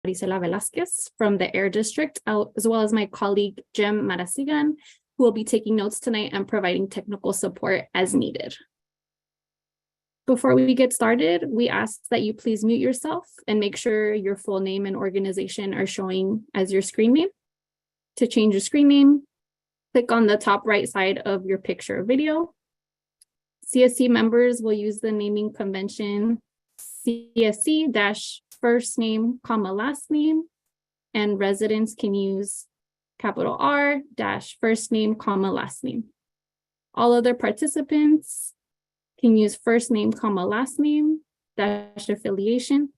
Marisela Velasquez from the Air District, as well as my colleague, Jim Marasigan, who will be taking notes tonight and providing technical support as needed. Before we get started, we ask that you please mute yourself and make sure your full name and organization are showing as your screen name. To change your screen name, click on the top right side of your picture or video. CSC members will use the naming convention CSC-first name, last name, and residents can use capital R-first name, last name. All other participants can use first name, last name, affiliation.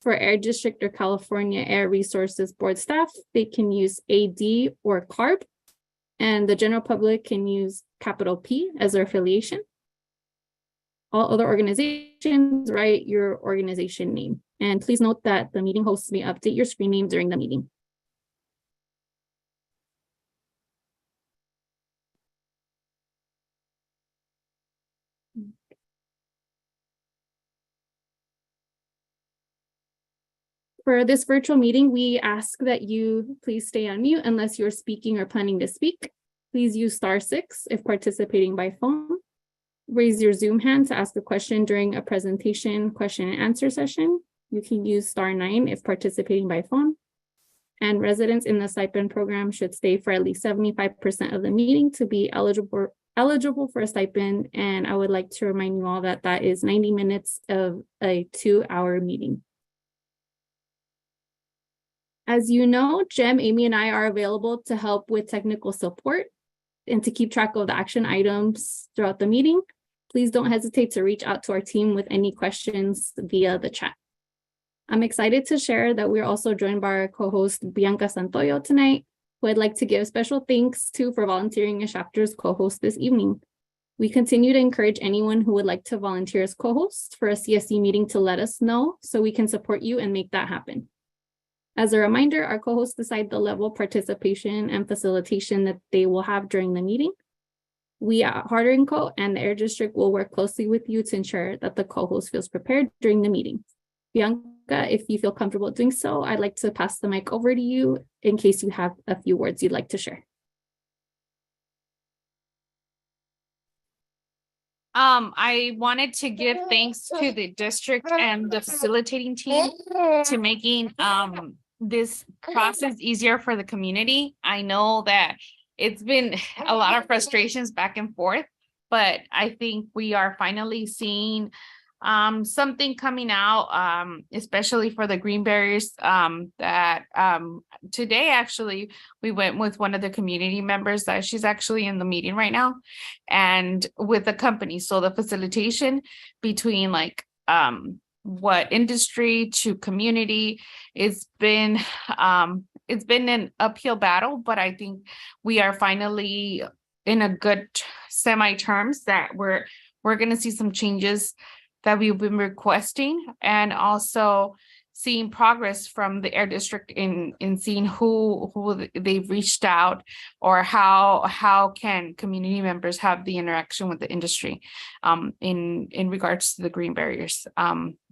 For Air District or California Air Resources Board staff, they can use AD or CARB, and the general public can use capital P as their affiliation. All other organizations, write your organization name. And please note that the meeting hosts may update your screen name during the meeting. For this virtual meeting, we ask that you please stay on mute unless you're speaking or planning to speak. Please use *6 if participating by phone. Raise your Zoom hand to ask a question during a presentation question and answer session. You can use *9 if participating by phone. And residents in the stipend program should stay for at least 75% of the meeting to be eligible for a stipend. And I would like to remind you all that that is 90 minutes of a 2-hour meeting. As you know, Jem, Amy, and I are available to help with technical support and to keep track of the action items throughout the meeting. Please don't hesitate to reach out to our team with any questions via the chat. I'm excited to share that we're also joined by our co-host Bianca Santoyo tonight, who I'd like to give special thanks to for volunteering as chapter's co-host this evening. We continue to encourage anyone who would like to volunteer as co-host for a CSC meeting to let us know so we can support you and make that happen. As a reminder, our co-hosts decide the level of participation and facilitation that they will have during the meeting. We at Harder & Co. and the Air District will work closely with you to ensure that the co-host feels prepared during the meeting. Bianca, if you feel comfortable doing so, I'd like to pass the mic over to you in case you have a few words you'd like to share. I wanted to give thanks to the district and the facilitating team to making this process easier for the community. I know that it's been a lot of frustrations back and forth, but I think we are finally seeing something coming out, especially for the green barriers, that today actually we went with one of the community members that she's actually in the meeting right now and with the company. So the facilitation between like what industry to community, it's been an uphill battle, but I think we are finally in a good semi terms that we're going to see some changes that we've been requesting, and also seeing progress from the Air District in seeing who they've reached out, or how can community members have the interaction with the industry in regards to the green barriers,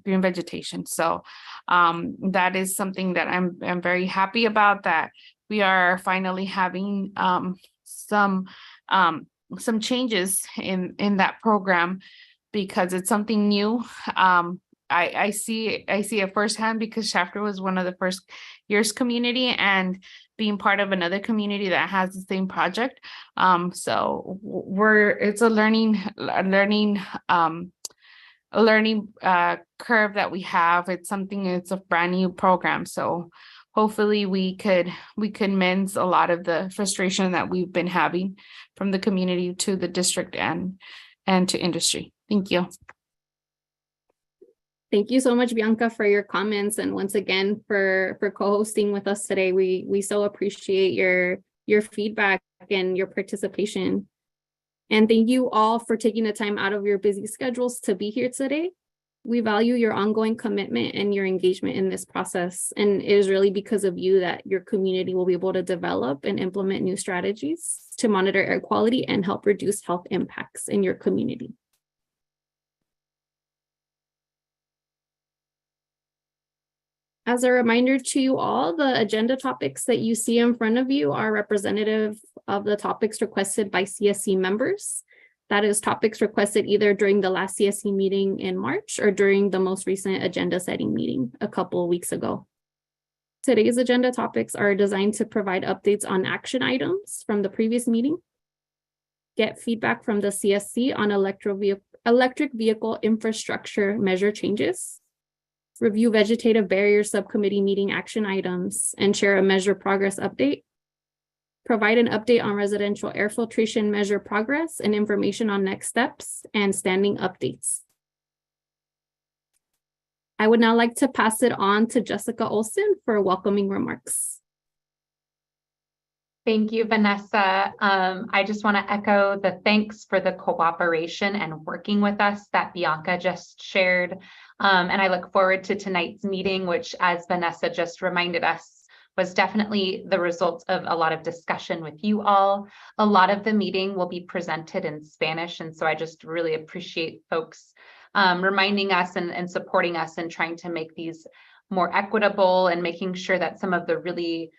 green vegetation. So that is something that I'm very happy about, that we are finally having some changes in that program, because it's something new. I see it firsthand because Shafter was one of the first years community, and being part of another community that has the same project. So it's a learning curve that we have. It's a brand new program. So hopefully we could mend a lot of the frustration that we've been having from the community to the district and to industry. Thank you. Thank you so much, Bianca, for your comments, and once again for co-hosting with us today. We so appreciate your feedback and your participation. And thank you all for taking the time out of your busy schedules to be here today. We value your ongoing commitment and your engagement in this process. And it is really because of you that your community will be able to develop and implement new strategies to monitor air quality and help reduce health impacts in your community. As a reminder to you all, the agenda topics that you see in front of you are representative of the topics requested by CSC members. That is topics requested either during the last CSC meeting in March or during the most recent agenda setting meeting a couple of weeks ago. Today's agenda topics are designed to provide updates on action items from the previous meeting, get feedback from the CSC on electric vehicle infrastructure measure changes, review vegetative barrier subcommittee meeting action items, and share a measure progress update, provide an update on residential air filtration measure progress and information on next steps and standing updates. I would now like to pass it on to Jessica Olson for welcoming remarks. Thank you, Vanessa. I just want to echo the thanks for the cooperation and working with us that Bianca just shared. And I look forward to tonight's meeting, which, as Vanessa just reminded us, was definitely the result of a lot of discussion with you all. A lot of the meeting will be presented in Spanish, and so I just really appreciate folks reminding us and supporting us and trying to make these more equitable and making sure that some of the really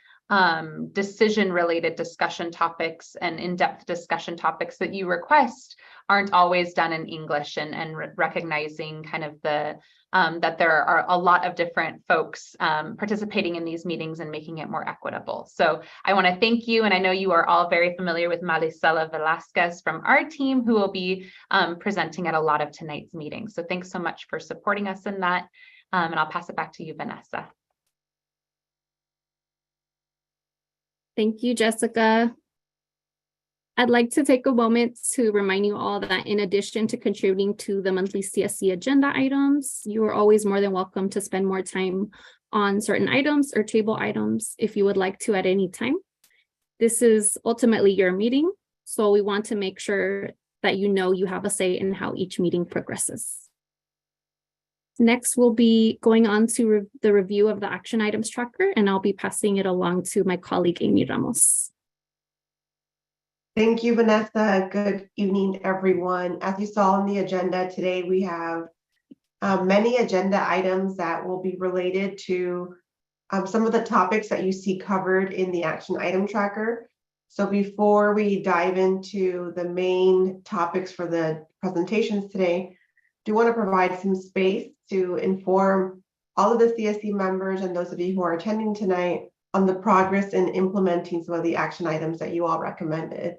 decision-related discussion topics and in-depth discussion topics that you request aren't always done in English, and recognizing kind of the that there are a lot of different folks participating in these meetings and making it more equitable. So I want to thank you, and I know you are all very familiar with Marisela Velasquez from our team, who will be presenting at a lot of tonight's meetings. So thanks so much for supporting us in that, and I'll pass it back to you, Vanessa. Thank you, Jessica. I'd like to take a moment to remind you all that in addition to contributing to the monthly CSC agenda items, you are always more than welcome to spend more time on certain items or table items if you would like to at any time. This is ultimately your meeting, so we want to make sure that you know you have a say in how each meeting progresses. Next, we'll be going on to the review of the action items tracker, and I'll be passing it along to my colleague, Amy Ramos. Thank you, Vanessa. Good evening, everyone. As you saw on the agenda today, we have many agenda items that will be related to some of the topics that you see covered in the action item tracker. So before we dive into the main topics for the presentations today, I do want to provide some space to inform all of the CSC members and those of you who are attending tonight on the progress in implementing some of the action items that you all recommended.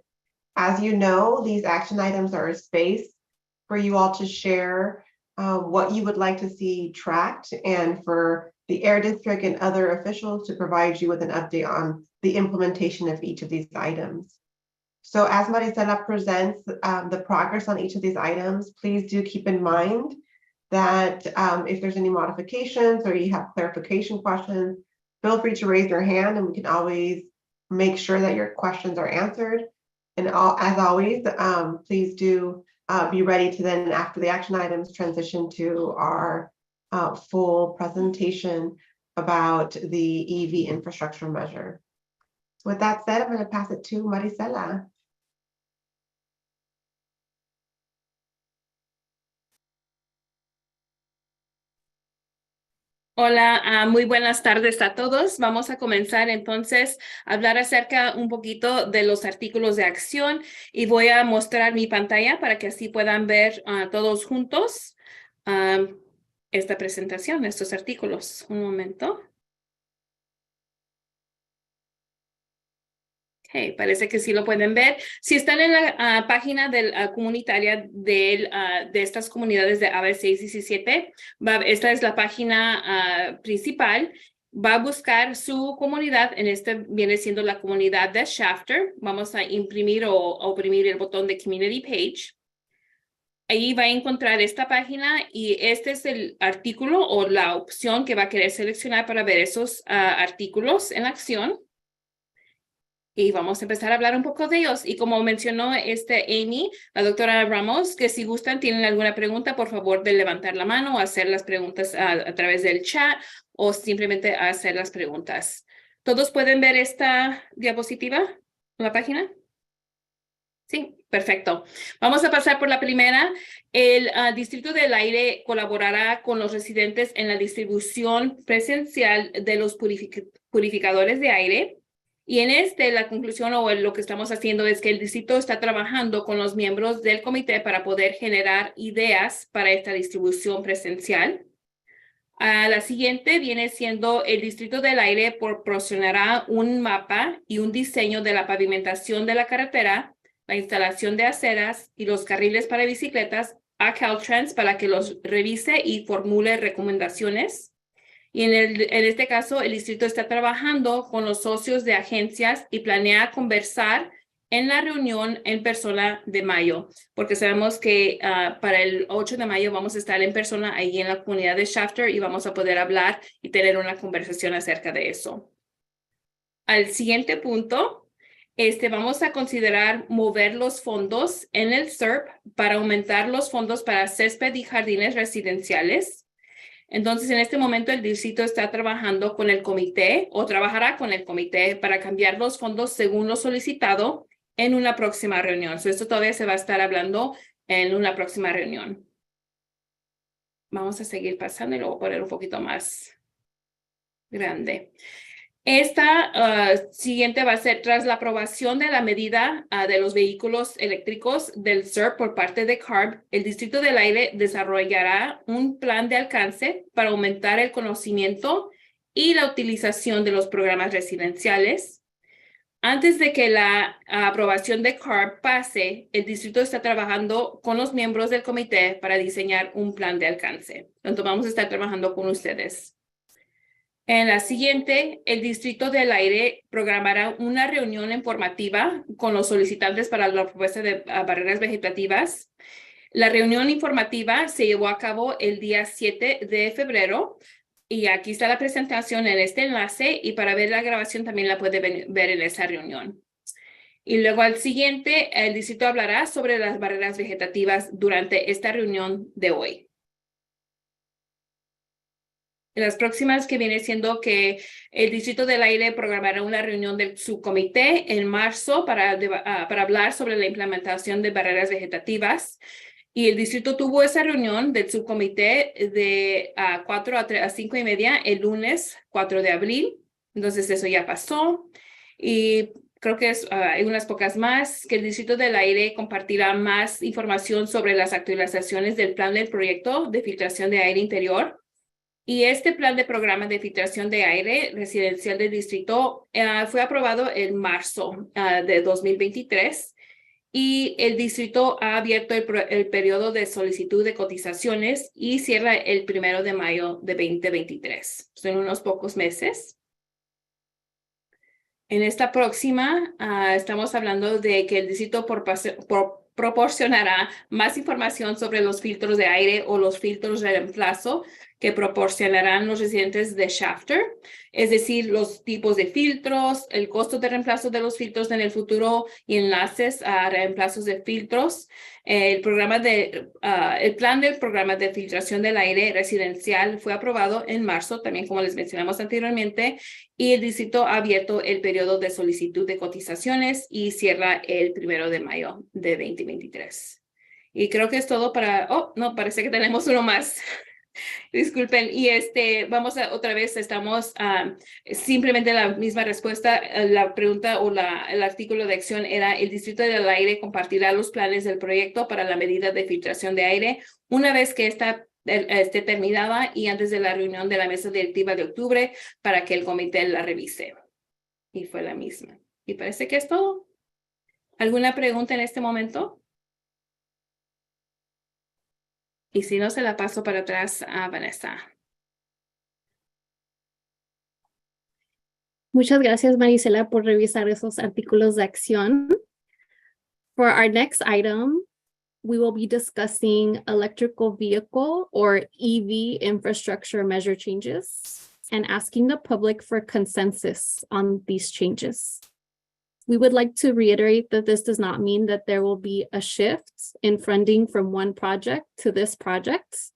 As you know, these action items are a space for you all to share what you would like to see tracked, and for the Air District and other officials to provide you with an update on the implementation of each of these items. So as Marisela presents the progress on each of these items, please do keep in mind that if there's any modifications or you have clarification questions, feel free to raise your hand and we can always make sure that your questions are answered. And as always, please do be ready to then, after the action items, transition to our full presentation about the EV infrastructure measure. So with that said, I'm going to pass it to Marisela. Hola, muy buenas tardes a todos. Vamos a comenzar entonces a hablar acerca un poquito de los artículos de acción y voy a mostrar mi pantalla para que así puedan ver todos juntos esta presentación, estos artículos. Un momento. Okay, parece que sí lo pueden ver. Si están en la página comunitaria de estas comunidades de AB617, esta es la página principal. Va a buscar su comunidad, en este viene siendo la comunidad de Shafter. Vamos a imprimir o oprimir el botón de Community Page. Ahí va a encontrar esta página y este es el artículo o la opción que va a querer seleccionar para ver esos artículos en acción. Y vamos a empezar a hablar un poco de ellos. Y como mencionó Amy, la doctora Ramos, que si gustan, tienen alguna pregunta, por favor de levantar la mano o hacer las preguntas a través del chat o simplemente hacer las preguntas. ¿Todos pueden ver esta diapositiva en la página? Sí, perfecto. Vamos a pasar por la primera. El Distrito del Aire colaborará con los residentes en la distribución presencial de los purificadores de aire. Y en la conclusión o lo que estamos haciendo es que el distrito está trabajando con los miembros del comité para poder generar ideas para esta distribución presencial. La siguiente viene siendo el Distrito del Aire proporcionará un mapa y un diseño de la pavimentación de la carretera, la instalación de aceras y los carriles para bicicletas a Caltrans para que los revise y formule recomendaciones. Y en este caso, el distrito está trabajando con los socios de agencias y planea conversar en la reunión en persona de mayo, porque sabemos que para el 8 de mayo vamos a estar en persona ahí en la comunidad de Shafter y vamos a poder hablar y tener una conversación acerca de eso. Al siguiente punto, vamos a considerar mover los fondos en el SERP para aumentar los fondos para césped y jardines residenciales. Entonces, en este momento, el distrito está trabajando con el comité o trabajará con el comité para cambiar los fondos según lo solicitado en una próxima reunión. Esto todavía se va a estar hablando en una próxima reunión. Vamos a seguir pasando y lo voy a poner un poquito más grande. Esta siguiente va a ser tras la aprobación de la medida de los vehículos eléctricos del SERP por parte de CARB, el Distrito del Aire desarrollará un plan de alcance para aumentar el conocimiento y la utilización de los programas residenciales. Antes de que la aprobación de CARB pase, el distrito está trabajando con los miembros del comité para diseñar un plan de alcance. Entonces vamos a estar trabajando con ustedes. En la siguiente, el Distrito del Aire programará una reunión informativa con los solicitantes para la propuesta de barreras vegetativas. La reunión informativa se llevó a cabo el día 7 de febrero y aquí está la presentación en este enlace y para ver la grabación también la puede ver en esa reunión. Y luego al siguiente, el distrito hablará sobre las barreras vegetativas durante esta reunión de hoy. Las próximas que viene siendo que el Distrito del Aire programará una reunión del subcomité en marzo para hablar sobre la implementación de barreras vegetativas. Y el distrito tuvo esa reunión del subcomité de 4 a 5 y media el lunes 4 de abril. Entonces eso ya pasó. Y creo que hay unas pocas más que el Distrito del Aire compartirá más información sobre las actualizaciones del plan del proyecto de filtración de aire interior. Y este plan de programa de filtración de aire residencial del distrito fue aprobado en marzo de 2023 y el distrito ha abierto el periodo de solicitud de cotizaciones y cierra el 1 de mayo de 2023. Son unos pocos meses. En esta próxima estamos hablando de que el distrito proporcionará más información sobre los filtros de aire o los filtros de reemplazo que proporcionarán los residentes de Shafter, es decir, los tipos de filtros, el costo de reemplazo de los filtros en el futuro y enlaces a reemplazos de filtros. El plan del programa de filtración del aire residencial fue aprobado en marzo, también como les mencionamos anteriormente, y el distrito ha abierto el periodo de solicitud de cotizaciones y cierra el 1 de mayo de 2023. Y creo que es todo para... Oh, no, parece que tenemos uno más. Disculpen, y vamos a otra vez, estamos simplemente la misma respuesta. La pregunta o el artículo de acción era: el Distrito del Aire compartirá los planes del proyecto para la medida de filtración de aire una vez que esté terminada y antes de la reunión de la mesa directiva de octubre para que el comité la revise. Y fue la misma. Y parece que es todo. ¿Alguna pregunta en este momento? Y si no, se la paso para atrás a Vanessa. Muchas gracias, Marisela, por revisar esos artículos de acción. For our next item, we will be discussing electrical vehicle or EV infrastructure measure changes and asking the public for consensus on these changes. We would like to reiterate that this does not mean that there will be a shift in funding from one project to this project.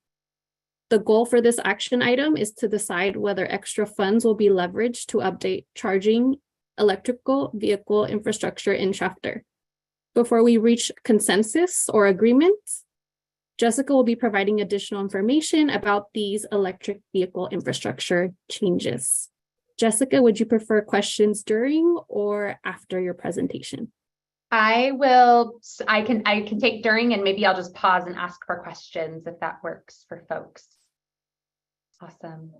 The goal for this action item is to decide whether extra funds will be leveraged to update charging electrical vehicle infrastructure in Shafter. Before we reach consensus or agreement, Jessica will be providing additional information about these electric vehicle infrastructure changes. Jessica, would you prefer questions during or after your presentation? I can take during, and maybe I'll just pause and ask for questions if that works for folks. Awesome.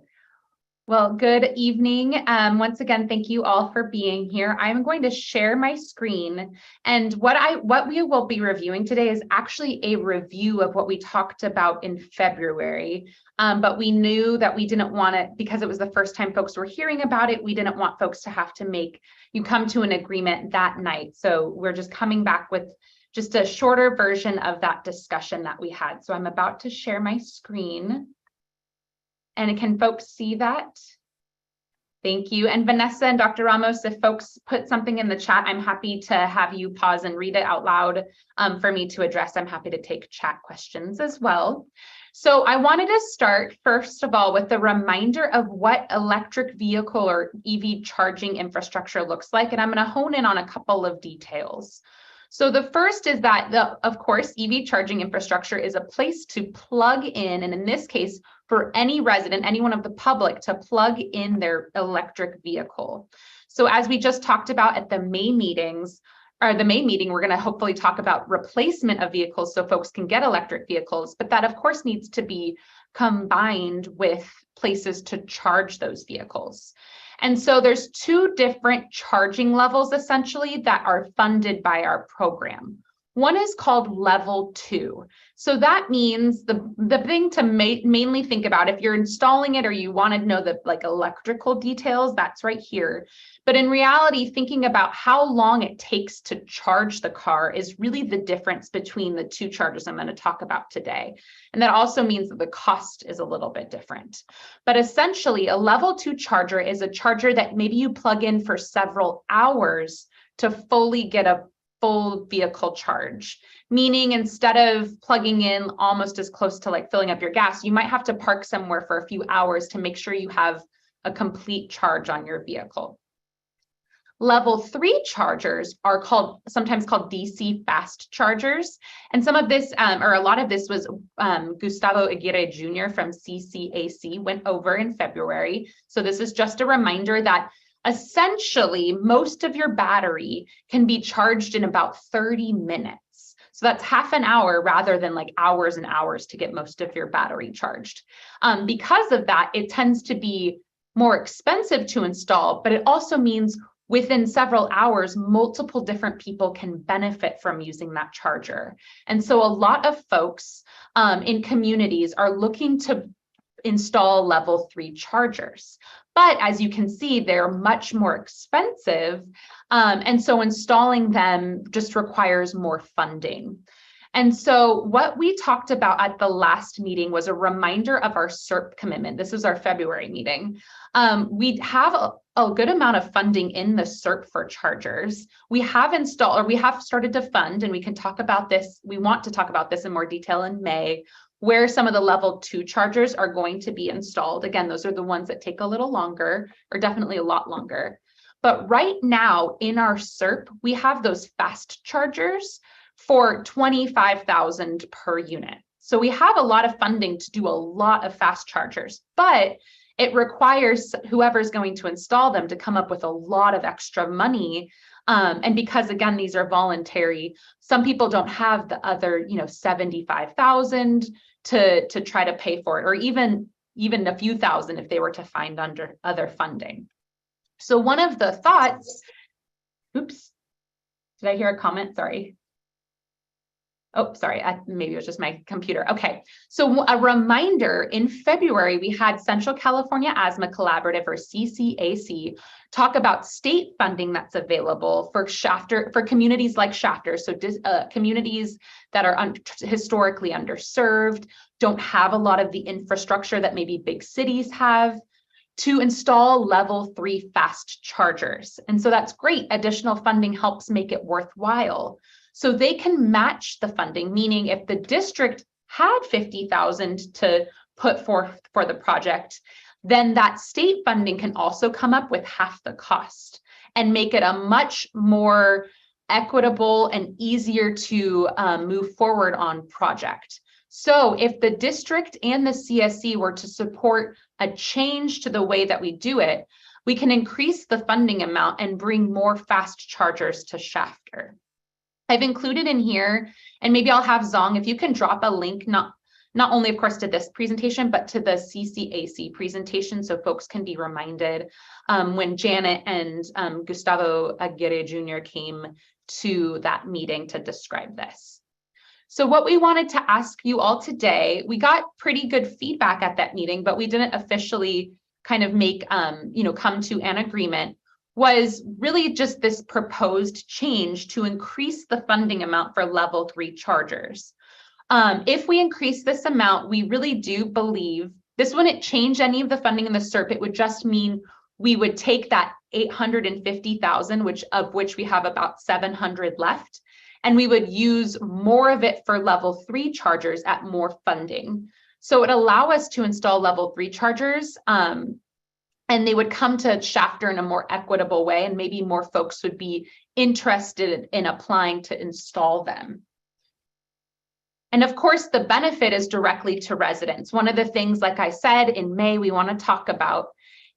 Well, good evening. Once again, thank you all for being here. I'm going to share my screen, and what we will be reviewing today is actually a review of what we talked about in February. But we knew that we didn't want it, because it was the first time folks were hearing about it, we didn't want folks to have to come to an agreement that night. So we're just coming back with just a shorter version of that discussion that we had. So I'm about to share my screen. And can folks see that? Thank you. And Vanessa and Dr. Ramos, if folks put something in the chat, I'm happy to have you pause and read it out loud for me to address. I'm happy to take chat questions as well. So I wanted to start, first of all, with a reminder of what electric vehicle or EV charging infrastructure looks like. And I'm going to hone in on a couple of details. So the first is that, of course, EV charging infrastructure is a place to plug in, and in this case, for any resident, anyone of the public, to plug in their electric vehicle. So as we just talked about at the May meetings, or the May meeting, we're going to hopefully talk about replacement of vehicles so folks can get electric vehicles, but that of course needs to be combined with places to charge those vehicles. And so there's two different charging levels essentially that are funded by our program. One is called level 2. So that means the thing to mainly think about if you're installing it or you want to know the electrical details, that's right here. But in reality, thinking about how long it takes to charge the car is really the difference between the two chargers I'm going to talk about today. And that also means that the cost is a little bit different. But essentially, a level 2 charger is a charger that maybe you plug in for several hours to fully get a full vehicle charge, meaning instead of plugging in almost as close to filling up your gas, you might have to park somewhere for a few hours to make sure you have a complete charge on your vehicle. Level 3 chargers are sometimes called DC fast chargers. And some of this, or a lot of this was Gustavo Aguirre Jr. from CCAC went over in February. So this is just a reminder that essentially most of your battery can be charged in about 30 minutes. So that's half an hour rather than hours and hours to get most of your battery charged. Because of that, it tends to be more expensive to install, but it also means within several hours, multiple different people can benefit from using that charger. And so a lot of folks in communities are looking to install level 3 chargers. But as you can see, they're much more expensive. And so installing them just requires more funding. And so what we talked about at the last meeting was a reminder of our CERP commitment. This is our February meeting. We have a good amount of funding in the CERP for chargers. We have started to fund, and we can talk about this. We want to talk about this in more detail in May, where some of the level 2 chargers are going to be installed. Again, those are the ones that take a little longer, or definitely a lot longer. But right now in our CERP, we have those fast chargers for $25,000 per unit. So we have a lot of funding to do a lot of fast chargers, but it requires whoever's going to install them to come up with a lot of extra money. And because again, these are voluntary, some people don't have the other, $75,000 to try to pay for it, or even a few thousand if they were to find under other funding. So one of the thoughts, oops, did I hear a comment? Sorry. Oh, sorry, maybe it was just my computer. Okay, so a reminder, in February, we had Central California Asthma Collaborative, or CCAC, talk about state funding that's available for communities like Shafter. So communities that are historically underserved, don't have a lot of the infrastructure that maybe big cities have, to install level 3 fast chargers. And so that's great. Additional funding helps make it worthwhile. So they can match the funding, meaning if the district had $50,000 to put forth for the project, then that state funding can also come up with half the cost and make it a much more equitable, and easier to move forward on project. So if the district and the CSC were to support a change to the way that we do it, we can increase the funding amount and bring more fast chargers to Shafter. I've included in here, and maybe I'll have Zong, if you can drop a link, not only, of course, to this presentation, but to the CCAC presentation, so folks can be reminded when Janet and Gustavo Aguirre Jr. came to that meeting to describe this. So what we wanted to ask you all today, we got pretty good feedback at that meeting, but we didn't officially kind of make, come to an agreement, was really just this proposed change to increase the funding amount for level 3 chargers. If we increase this amount, we really do believe this wouldn't change any of the funding in the SERP. It would just mean we would take that 850,000, of which we have about 700 left, and we would use more of it for level 3 chargers at more funding. So it would allow us to install level 3 chargers, and they would come to Shafter in a more equitable way, and maybe more folks would be interested in applying to install them. And of course, the benefit is directly to residents. One of the things, like I said, in May, we want to talk about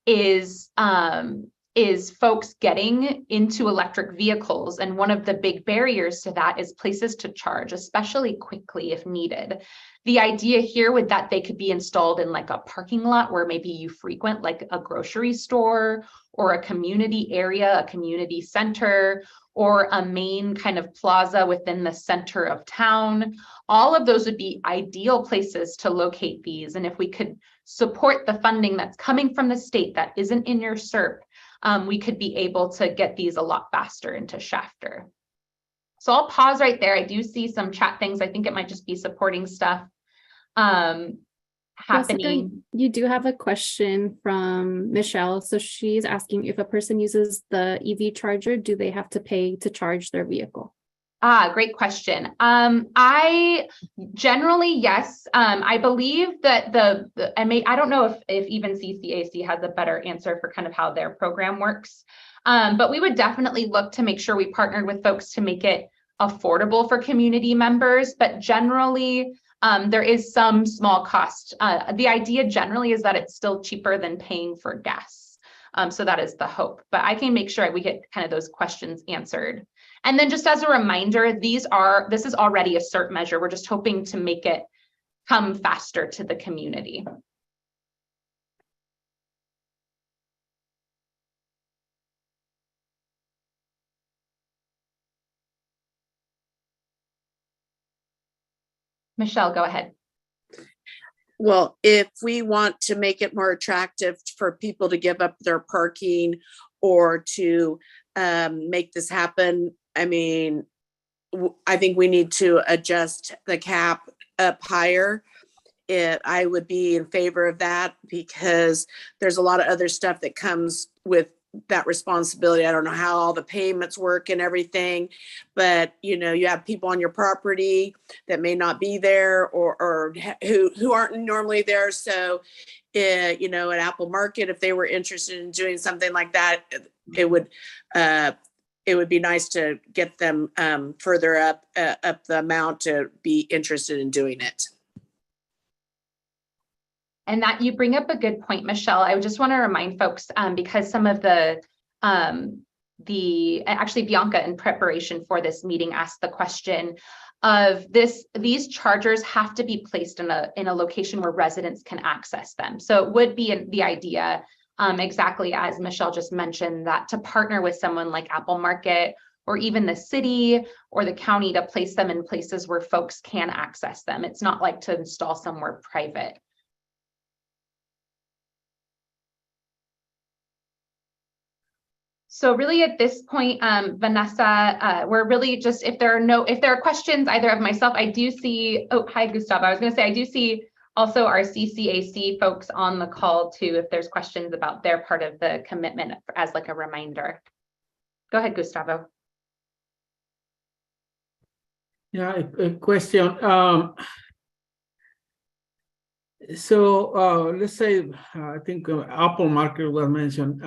is folks getting into electric vehicles. And one of the big barriers to that is places to charge, especially quickly if needed. The idea here would that they could be installed in like a parking lot where maybe you frequent, like a grocery store or a community area, a community center, or a main kind of plaza within the center of town. All of those would be ideal places to locate these. And if we could support the funding that's coming from the state that isn't in your SERP, we could be able to get these a lot faster into Shafter. So I'll pause right there. I do see some chat things. I think it might just be supporting stuff happening. Jessica, you do have a question from Michelle. So she's asking, if a person uses the EV charger, do they have to pay to charge their vehicle? Great question. I generally, yes. I believe that I don't know if even CCAC has a better answer for kind of how their program works. But we would definitely look to make sure we partnered with folks to make it affordable for community members. But generally, there is some small cost. The idea generally is that it's still cheaper than paying for gas. So that is the hope. But I can make sure we get kind of those questions answered. And then just as a reminder, this is already a SERP measure. We're just hoping to make it come faster to the community. Michelle, go ahead. Well, if we want to make it more attractive for people to give up their parking or to make this happen, I mean, I think we need to adjust the cap up higher. I would be in favor of that because there's a lot of other stuff that comes with that responsibility. I don't know how all the payments work and everything, but you have people on your property that may not be there or who aren't normally there. So, at Apple Market, if they were interested in doing something like that, it would be nice to get them further up the amount to be interested in doing it. And that you bring up a good point, Michelle. I just want to remind folks, because some of actually Bianca, in preparation for this meeting, asked the question of these chargers have to be placed in a location where residents can access them. So it would be the idea, exactly as Michelle just mentioned, that to partner with someone like Apple Market or even the city or the county to place them in places where folks can access them. It's not like to install somewhere private. So really at this point, Vanessa, we're really just, if there are questions either of myself, I do see, oh, hi, Gustavo. I was going to say, I do see also our CCAC folks on the call too, if there's questions about their part of the commitment as like a reminder. Go ahead, Gustavo. Yeah, a question. So let's say, I think Apple Market was mentioned.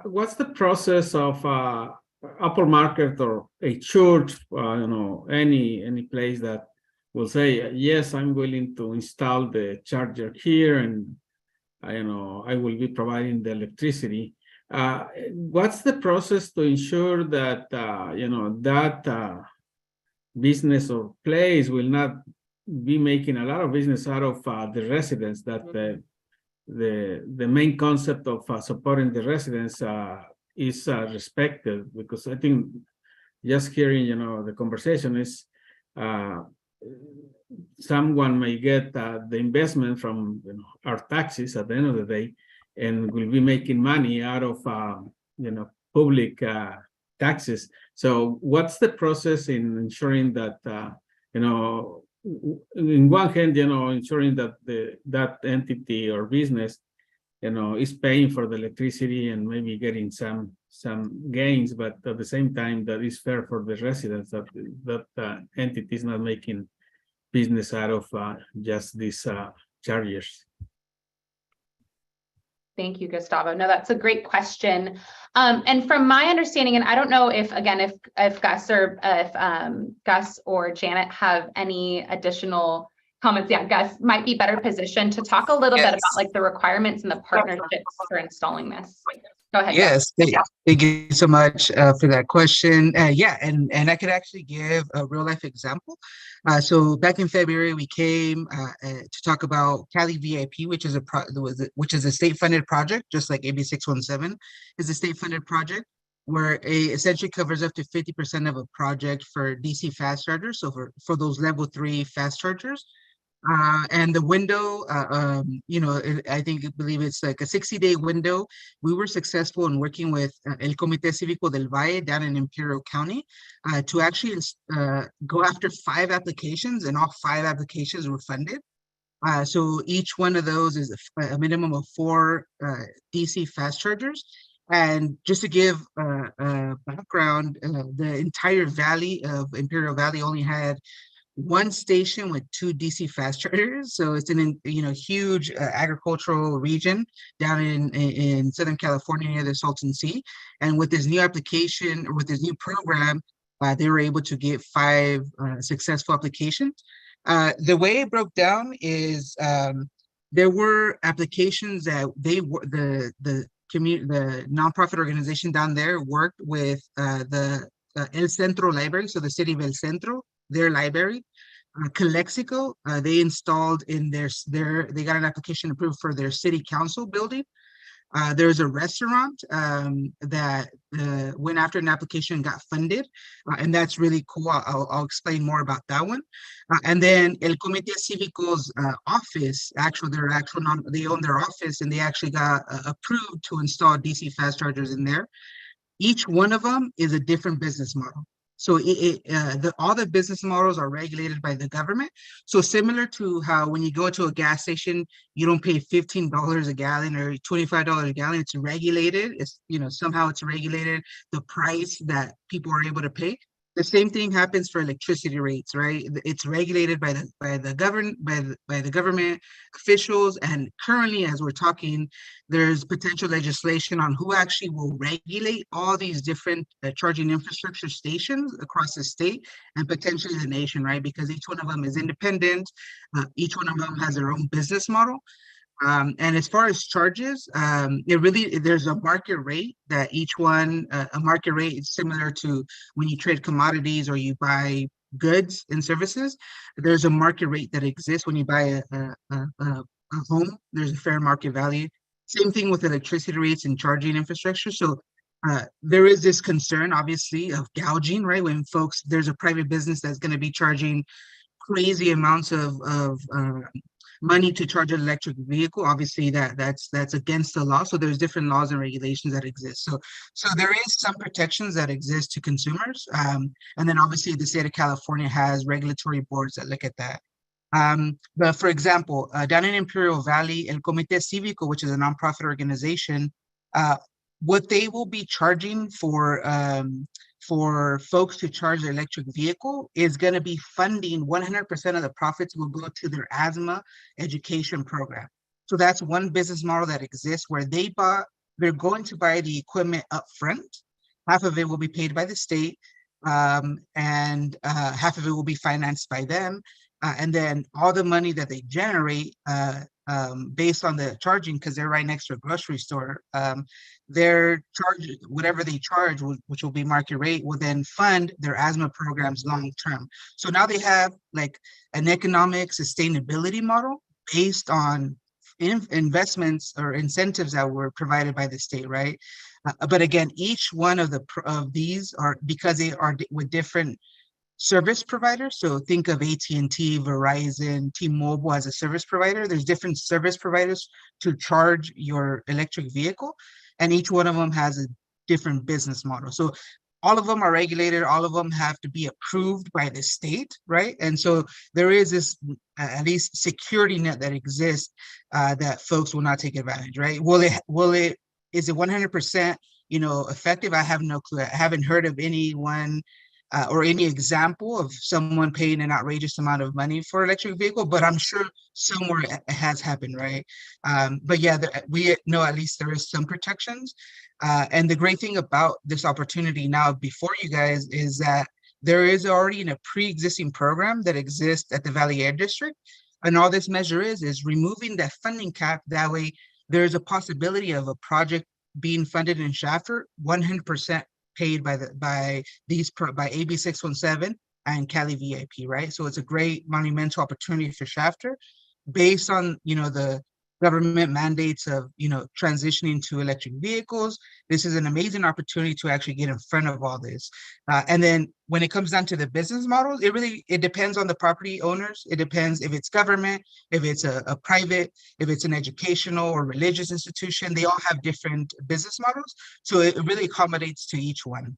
what's the process of Apple Market or a church, any place that will say, yes, I'm willing to install the charger here, and I will be providing the electricity. What's the process to ensure that that business or place will not be making a lot of business out of the residents, that the main concept of supporting the residents is respected? Because I think just hearing the conversation is someone may get the investment from our taxes at the end of the day, and will be making money out of public taxes. So what's the process in ensuring that in one hand, ensuring that that entity or business, is paying for the electricity and maybe getting some gains, but at the same time, that is fair for the residents, that entity is not making business out of just these chargers. Thank you, Gustavo. No, that's a great question. And from my understanding, and I don't know if Gus or Janet have any additional comments. Yeah, Gus might be better positioned to talk a little bit about like the requirements and the partnerships for installing this. Go ahead. Yes, thank you so much for that question. Yeah, and I could actually give a real life example. So back in February, we came to talk about Cali VIP, which is a state funded project, just like AB617 is a state funded project, where it essentially covers up to 50% of a project for DC fast chargers. So for those level 3 fast chargers. And the window, I believe it's like a 60-day window. We were successful in working with El Comité Cívico del Valle down in Imperial County to actually go after 5 applications, and all 5 applications were funded. So each one of those is a minimum of 4 DC fast chargers. And just to give background, the entire valley of Imperial Valley only had 1 station with 2 DC fast chargers. So it's in huge agricultural region down in Southern California near the Salton Sea. And with this new application, or with this new program, they were able to get 5 successful applications. The way it broke down is there were applications that the nonprofit organization down there worked with the El Centro library, so the city of El Centro, their library. Calexico, they installed in they got an application approved for their city council building. There's a restaurant that went after an application and got funded, and that's really cool. I'll explain more about that one. And then El Comité Cívico's office, they own their office, and they actually got approved to install DC fast chargers in there. Each one of them is a different business model. So all the business models are regulated by the government. So similar to how when you go to a gas station, you don't pay $15 a gallon or $25 a gallon. It's regulated. Somehow it's regulated, the price that people are able to pay. The same thing happens for electricity rates, right? It's regulated by the government officials, and currently, as we're talking, there's potential legislation on who actually will regulate all these different charging infrastructure stations across the state and potentially the nation, right? Because each one of them is independent, each one of them has their own business model. And as far as charges, there's a market rate that each one, a market rate is similar to when you trade commodities or you buy goods and services. There's a market rate that exists when you buy a home. There's a fair market value. Same thing with electricity rates and charging infrastructure. So there is this concern, obviously, of gouging, right? When there's a private business that's going to be charging crazy amounts of money to charge an electric vehicle. Obviously that's against the law. So there's different laws and regulations that exist. So there is some protections that exist to consumers. And then obviously the state of California has regulatory boards that look at that. But for example, down in Imperial Valley, El Comité Cívico, which is a nonprofit organization, what they will be charging for folks to charge their electric vehicle is going to be funding 100% of the profits will go to their asthma education program. So that's one business model that exists where they bought they're going to buy the equipment up front. Half of it will be paid by the state, and half of it will be financed by them. And then all the money that they generate based on the charging, because they're right next to a grocery store, their charge, whatever they charge, which will be market rate, will then fund their asthma programs long term. So now they have like an economic sustainability model based on investments or incentives that were provided by the state, right? But again, each one of these are, because they are with different service providers. So think of AT&T, Verizon, T-Mobile as a service provider. There's different service providers to charge your electric vehicle, and each one of them has a different business model. So all of them are regulated. All of them have to be approved by the state, right? And so there is this at least security net that exists that folks will not take advantage, right? Is it 100%, effective? I have no clue. I haven't heard of anyone or any example of someone paying an outrageous amount of money for electric vehicle, but I'm sure somewhere it has happened, right? But yeah, we know at least there is some protections. And the great thing about this opportunity now before you guys is that there is already a pre-existing program that exists at the Valley Air District. And all this measure is removing that funding cap. That way there's a possibility of a project being funded in Shafter 100% paid by AB617 and Cali VIP, right? So it's a great monumental opportunity for Shafter based on, the government mandates of, transitioning to electric vehicles. This is an amazing opportunity to actually get in front of all this. And then when it comes down to the business models, it depends on the property owners. It depends if it's government, if it's a private, if it's an educational or religious institution. They all have different business models. So it really accommodates to each one.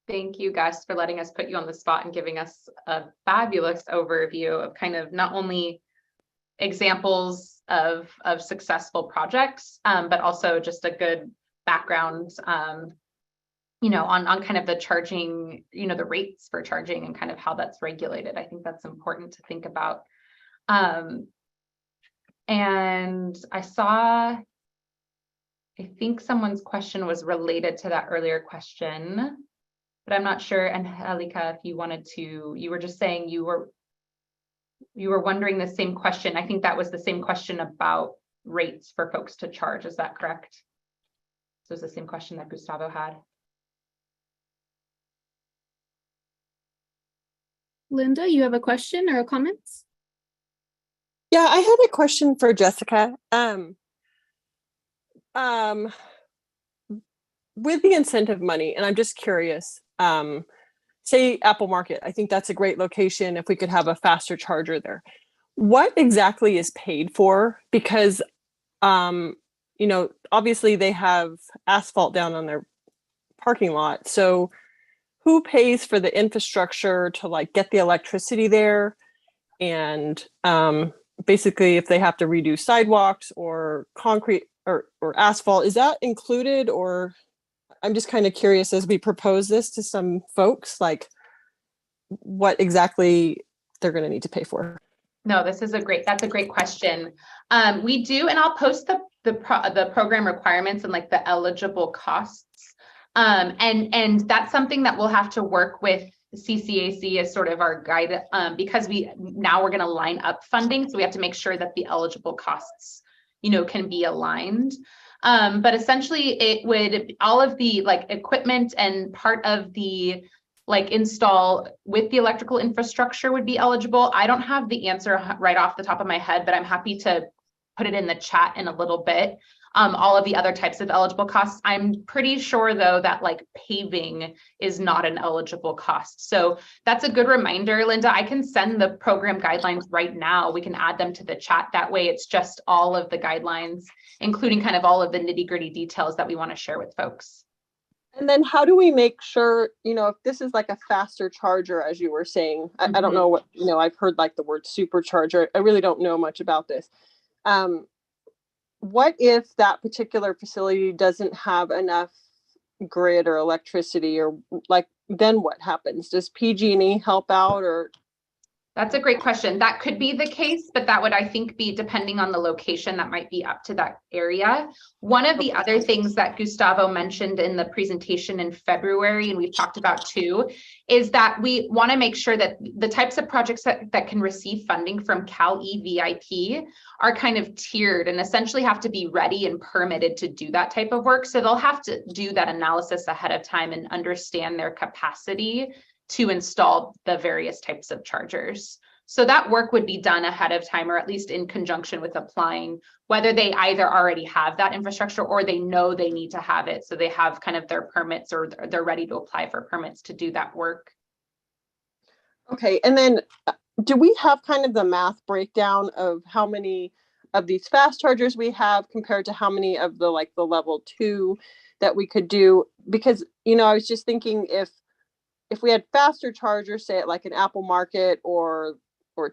Thank you, Gus, for letting us put you on the spot and giving us a fabulous overview of kind of not only examples of successful projects, but also just a good background, on kind of the charging, the rates for charging and kind of how that's regulated. I think that's important to think about. And I think someone's question was related to that earlier question, but I'm not sure. And Halika, if you were just saying you were wondering the same question. I think that was the same question about rates for folks to charge. Is that correct? So it's the same question that Gustavo had. Linda, you have a question or a comment? Yeah, I had a question for Jessica. With the incentive money, and I'm just curious, say Apple Market, I think that's a great location if we could have a faster charger there. What exactly is paid for? Because, obviously they have asphalt down on their parking lot. So who pays for the infrastructure to get the electricity there? And basically if they have to redo sidewalks or concrete or asphalt, is that included? Or I'm just kind of curious as we propose this to some folks, what exactly they're going to need to pay for. No, that's a great question. We do, and I'll post the program requirements and the eligible costs. And that's something that we'll have to work with CCAC as sort of our guide, because we're going to line up funding. So we have to make sure that the eligible costs, can be aligned. But essentially it would, all of the equipment and part of the install with the electrical infrastructure would be eligible. I don't have the answer right off the top of my head, but I'm happy to put it in the chat in a little bit. All of the other types of eligible costs. I'm pretty sure though that paving is not an eligible cost. So that's a good reminder, Linda. I can send the program guidelines right now. We can add them to the chat. That way it's just all of the guidelines, including kind of all of the nitty-gritty details that we want to share with folks. And then how do we make sure, if this is a faster charger, as you were saying, I don't know what, I've heard the word supercharger. I really don't know much about this. What if that particular facility doesn't have enough grid or electricity, or then what happens? Does PG&E help out, or That's a great question. That could be the case, but that would, I think, be depending on the location, that might be up to that area. One of the other things that Gustavo mentioned in the presentation in February, and we've talked about too, is that we want to make sure that the types of projects that can receive funding from Cal EVIP are kind of tiered and essentially have to be ready and permitted to do that type of work. So they'll have to do that analysis ahead of time and understand their capacity to install the various types of chargers. So that work would be done ahead of time, or at least in conjunction with applying, whether they either already have that infrastructure or they know they need to have it. So they have kind of their permits, or they're ready to apply for permits to do that work. Okay, and then do we have kind of the math breakdown of how many of these fast chargers we have compared to how many of the like the level 2 that we could do? Because, you know, I was just thinking if we had faster chargers, say at like an Apple Market or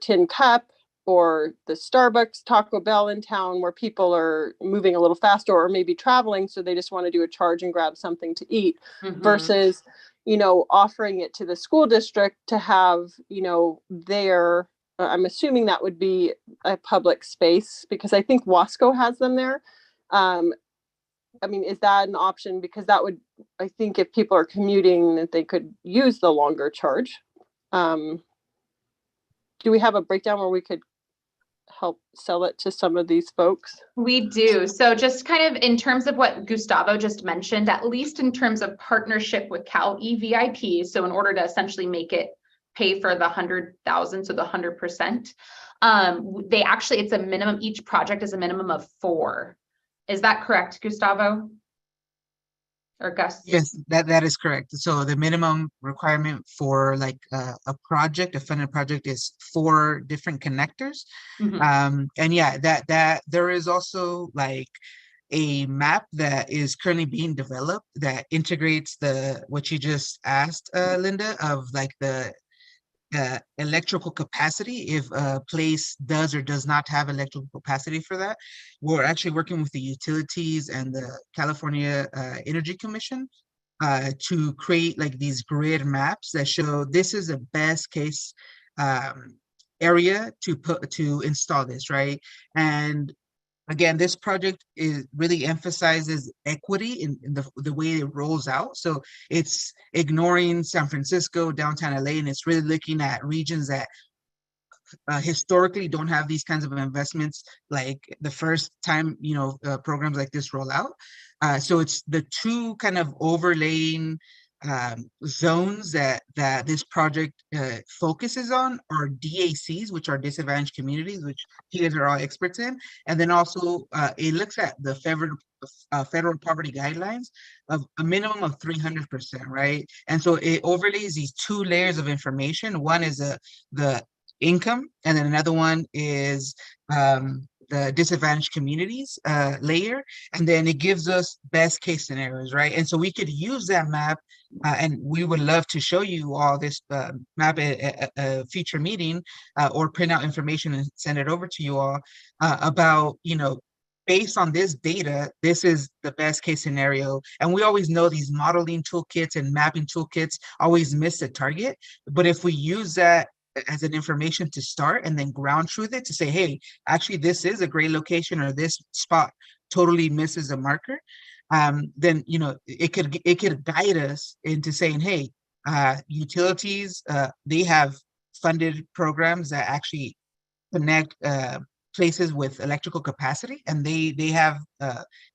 Tin Cup or the Starbucks, Taco Bell in town, where people are moving a little faster or maybe traveling, so they just want to do a charge and grab something to eat, versus, you know, offering it to the school district to have, you know, their, I'm assuming that would be a public space, because I think Wasco has them there. I mean, is that an option? Because that would, I think if people are commuting, that they could use the longer charge. Do we have a breakdown where we could help sell it to some of these folks? We do. So just kind of in terms of what Gustavo just mentioned, at least in terms of partnership with Cal EVIP. So in order to essentially make it pay for the 100,000, so the 100%, they actually, it's a minimum, each project is a minimum of 4. Is that correct, Gustavo? Or Gus? Yes, that is correct. So the minimum requirement for like a project, a funded project, is 4 different connectors. And yeah, that there is also like a map that is currently being developed that integrates what you just asked, Linda, of like the electrical capacity, if a place does or does not have electrical capacity for that. We're actually working with the utilities and the California Energy Commission to create like these grid maps that show this is a best case area to install this, right? And again, this project really emphasizes equity in the way it rolls out. So it's ignoring San Francisco, downtown LA, and it's really looking at regions that historically don't have these kinds of investments, like the first time, you know, programs like this roll out. So it's the 2 kind of overlaying zones that this project focuses on are DACs, which are disadvantaged communities, which you guys are all experts in, and then also it looks at the federal poverty guidelines of a minimum of 300%, right? And so it overlays these 2 layers of information. One is the income, and then another one is the disadvantaged communities layer, and then it gives us best case scenarios, right? And so we could use that map, and we would love to show you all this map at a future meeting, or print out information and send it over to you all about, you know, based on this data, this is the best case scenario. And we always know these modeling toolkits and mapping toolkits always miss the target. But if we use that as an information to start and then ground truth it to say, hey, actually this is a great location, or this spot totally misses a marker, then, you know, it could guide us into saying, hey, utilities, they have funded programs that actually connect places with electrical capacity, and they have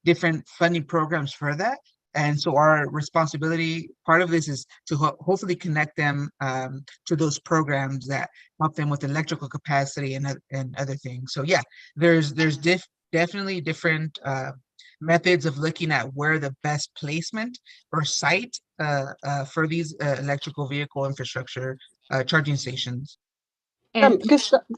different funding programs for that. And so our responsibility, part of this, is to hopefully connect them to those programs that help them with electrical capacity and other things. So yeah, there's definitely different methods of looking at where the best placement or site for these electrical vehicle infrastructure charging stations. And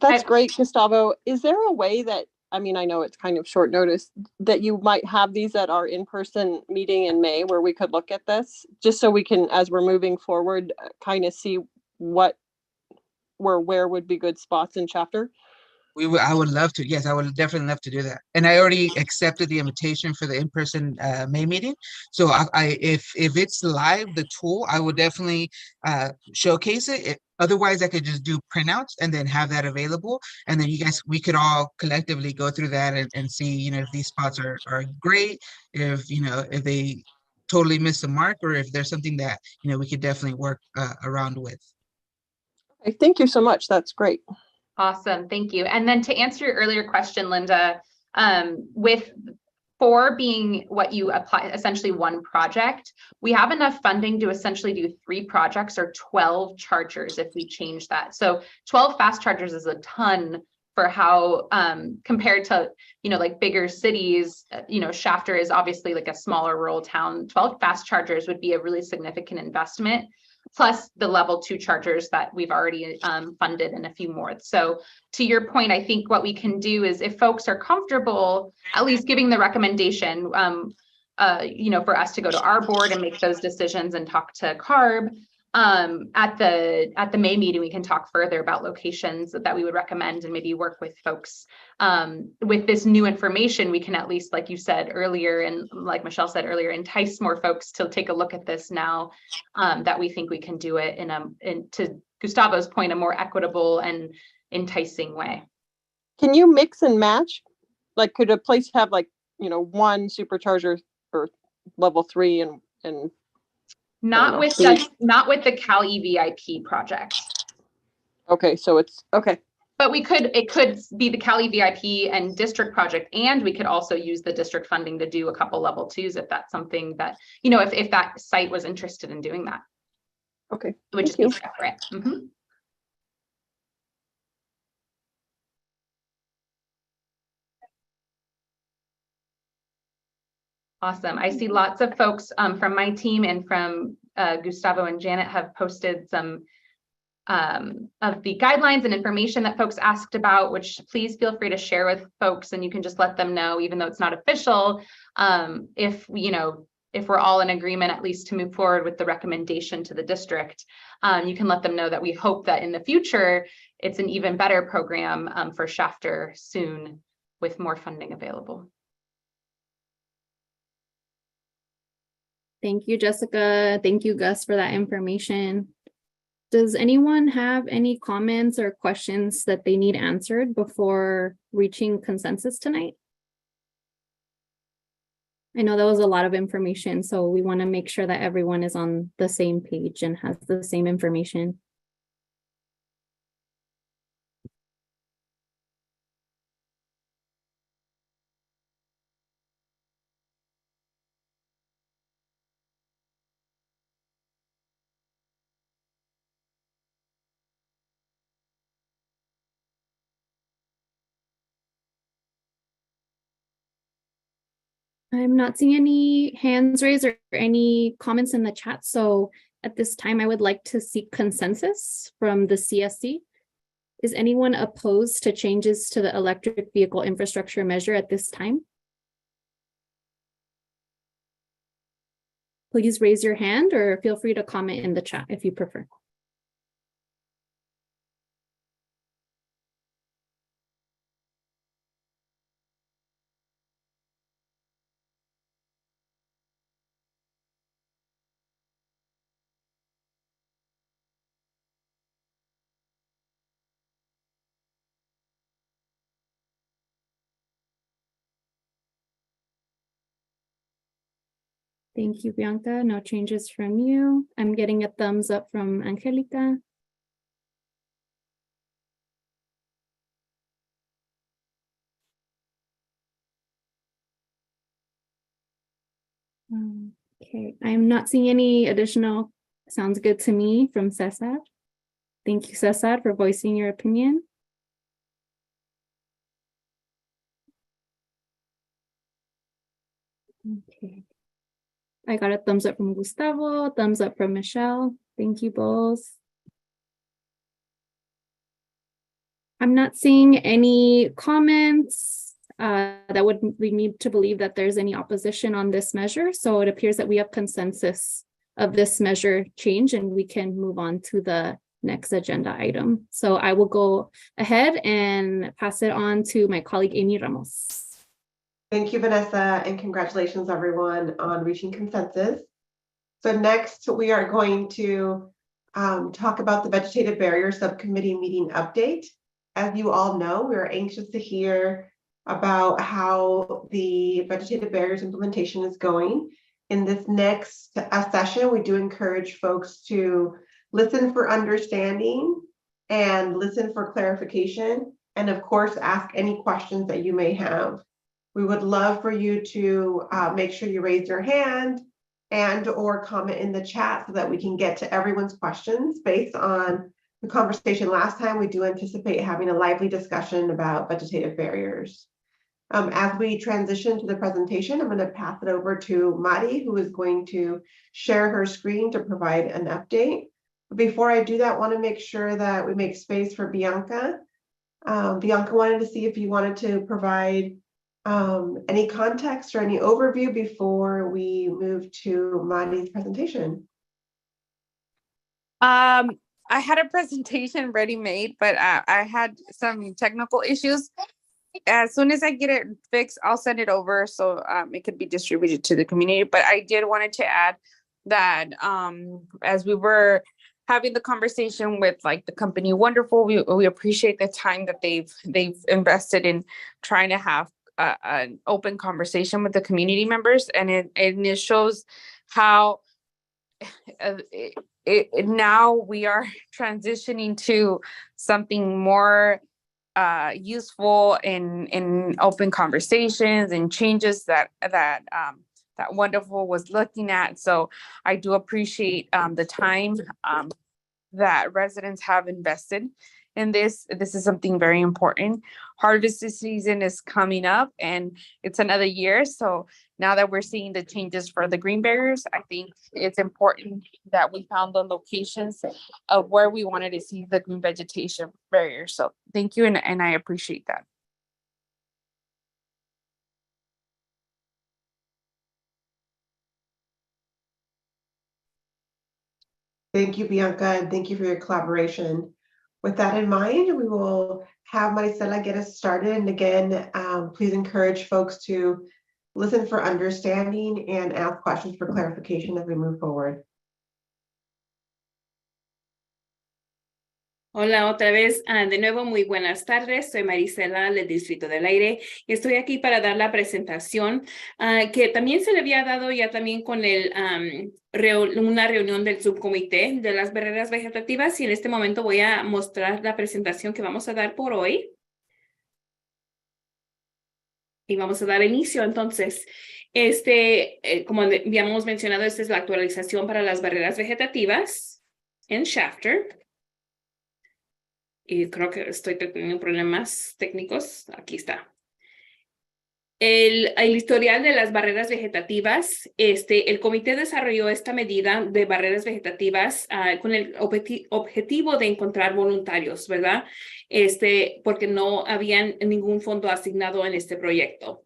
That's great, Gustavo. Is there a way that, I mean, I know it's kind of short notice, that you might have these at our in-person meeting in May where we could look at this, just so we can, as we're moving forward, kind of see where would be good spots in chapter? I would love to. Yes, I would definitely love to do that. And I already accepted the invitation for the in-person May meeting. So if it's live, the tool, I would definitely showcase it. Otherwise, I could just do printouts and then have that available. And then we could all collectively go through that and see, if these spots are great, if, if they totally miss the mark, or if there's something that, we could definitely work around with. Okay, thank you so much. That's great. Awesome, thank you. And then to answer your earlier question, Linda, with 4 being what you apply, essentially 1 project, we have enough funding to essentially do 3 projects or 12 chargers if we change that. So 12 fast chargers is a ton for how, compared to, like bigger cities, Shafter is obviously like a smaller rural town. 12 fast chargers would be a really significant investment, plus the level 2 chargers that we've already funded and a few more. So to your point, I think what we can do is if folks are comfortable, at least giving the recommendation, for us to go to our board and make those decisions and talk to CARB. At the May meeting, we can talk further about locations that we would recommend and maybe work with folks. With this new information, we can at least, like you said earlier, and like Michelle said earlier, entice more folks to take a look at this now, that we think we can do it in to Gustavo's point, a more equitable and enticing way. Can you mix and match? Like, could a place have like, 1 supercharger for level 3 and Not with the Cal EVIP project. Okay, so it's okay. But it could be the Cal EVIP and district project, and we could also use the district funding to do a couple level 2s if that's something that, if that site was interested in doing that. Okay. It would just be separate. Mm-hmm. Awesome. I see lots of folks from my team and from Gustavo and Janet have posted some of the guidelines and information that folks asked about, which please feel free to share with folks, and you can just let them know, even though it's not official, if we're all in agreement, at least to move forward with the recommendation to the district, you can let them know that we hope that in the future, it's an even better program for Shafter soon with more funding available. Thank you, Jessica. Thank you, Gus, for that information. Does anyone have any comments or questions that they need answered before reaching consensus tonight? I know that was a lot of information, so we want to make sure that everyone is on the same page and has the same information. I'm not seeing any hands raised or any comments in the chat. So at this time, I would like to seek consensus from the CSC. Is anyone opposed to changes to the electric vehicle infrastructure measure at this time? Please raise your hand or feel free to comment in the chat if you prefer. Thank you, Bianca. No changes from you. I'm getting a thumbs up from Angelica. Okay, I'm not seeing any additional. Sounds good to me from Cesar. Thank you, Cesar, for voicing your opinion. Okay. I got a thumbs up from Gustavo, thumbs up from Michelle. Thank you both. I'm not seeing any comments that would lead me to believe that there's any opposition on this measure. So it appears that we have consensus of this measure change and we can move on to the next agenda item. So I will go ahead and pass it on to my colleague, Amy Ramos. Thank you, Vanessa, and congratulations, everyone, on reaching consensus. So next, we are going to talk about the Vegetative Barrier Subcommittee meeting update. As you all know, we're anxious to hear about how the vegetative barriers implementation is going. In this next session, we do encourage folks to listen for understanding and listen for clarification, and of course, ask any questions that you may have. We would love for you to make sure you raise your hand and or comment in the chat so that we can get to everyone's questions. Based on the conversation last time, we do anticipate having a lively discussion about vegetative barriers. As we transition to the presentation, I'm going to pass it over to Mari, who is going to share her screen to provide an update. Before I do that, I want to make sure that we make space for Bianca. Bianca wanted to see if you wanted to provide any context or any overview before we move to Mari's presentation. I had a presentation ready made, but I had some technical issues. As soon as I get it fixed, I'll send it over so it could be distributed to the community. But I did wanted to add that as we were having the conversation with like the company Wonderful, we appreciate the time that they've invested in trying to have an open conversation with the community members, and it shows how now we are transitioning to something more useful in open conversations and changes that Wonderful was looking at. So I do appreciate the time that residents have invested in this. This is something very important. Harvest season is coming up and it's another year. So now that we're seeing the changes for the green barriers, I think it's important that we found the locations of where we wanted to see the green vegetation barriers. So thank you, and I appreciate that. Thank you, Bianca, and thank you for your collaboration. With that in mind, we will have Maricela get us started. And again, please encourage folks to listen for understanding and ask questions for clarification as we move forward. Hola otra vez, de nuevo muy buenas tardes, soy Maricela del Distrito del Aire y estoy aquí para dar la presentación que también se le había dado ya también con una reunión del subcomité de las barreras vegetativas, y en este momento voy a mostrar la presentación que vamos a dar por hoy. Y vamos a dar inicio entonces. Como habíamos mencionado, esta es la actualización para las barreras vegetativas en Shafter. Y creo que estoy teniendo problemas técnicos. Aquí está. El historial de las barreras vegetativas. El comité desarrolló esta medida de barreras vegetativas con el objetivo de encontrar voluntarios, ¿verdad? Porque no habían ningún fondo asignado en este proyecto.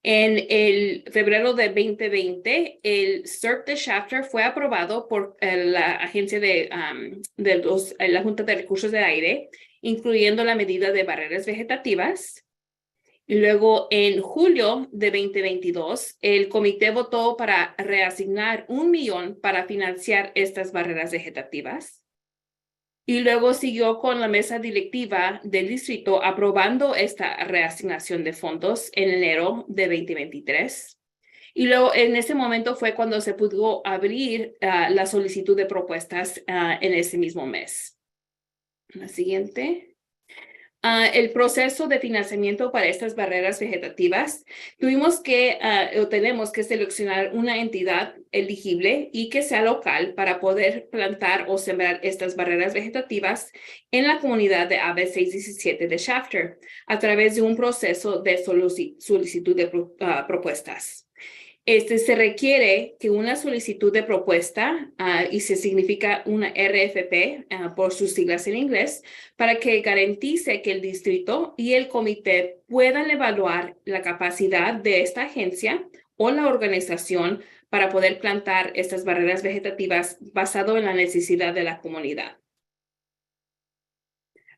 En el febrero de 2020, el CERP de Shafter fue aprobado por la agencia la Junta de Recursos del Aire, incluyendo la medida de barreras vegetativas. Y luego, en julio de 2022, el comité votó para reasignar $1 millón para financiar estas barreras vegetativas. Y luego siguió con la mesa directiva del distrito aprobando esta reasignación de fondos en enero de 2023. Y luego en ese momento fue cuando se pudo abrir la solicitud de propuestas en ese mismo mes. La siguiente. El proceso de financiamiento para estas barreras vegetativas, tenemos que seleccionar una entidad elegible y que sea local para poder plantar o sembrar estas barreras vegetativas en la comunidad de AB617 de Shafter a través de un proceso de solicitud de propuestas. Se requiere que una solicitud de propuesta, y se significa una RFP por sus siglas en inglés, para que garantice que el distrito y el comité puedan evaluar la capacidad de esta agencia o la organización para poder plantar estas barreras vegetativas basado en la necesidad de la comunidad.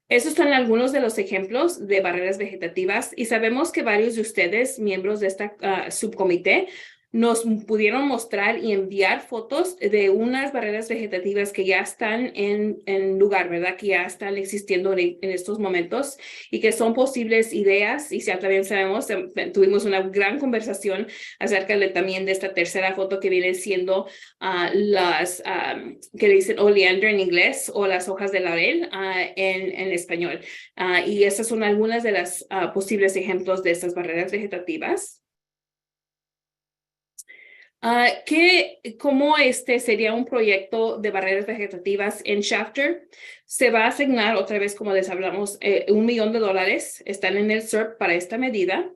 Esos son algunos de los ejemplos de barreras vegetativas y sabemos que varios de ustedes, miembros de esta subcomité, nos pudieron mostrar y enviar fotos de unas barreras vegetativas que ya están en lugar, ¿verdad? Que ya están existiendo en estos momentos y que son posibles ideas. Y ya también sabemos, tuvimos una gran conversación acerca también de esta tercera foto que viene siendo las que le dicen oleander en inglés o las hojas de laurel en español. Y estas son algunas de las posibles ejemplos de estas barreras vegetativas. ¿Cómo sería un proyecto de barreras vegetativas en Shafter? Se va a asignar, otra vez como les hablamos, $1 millón. Están en el SERP para esta medida.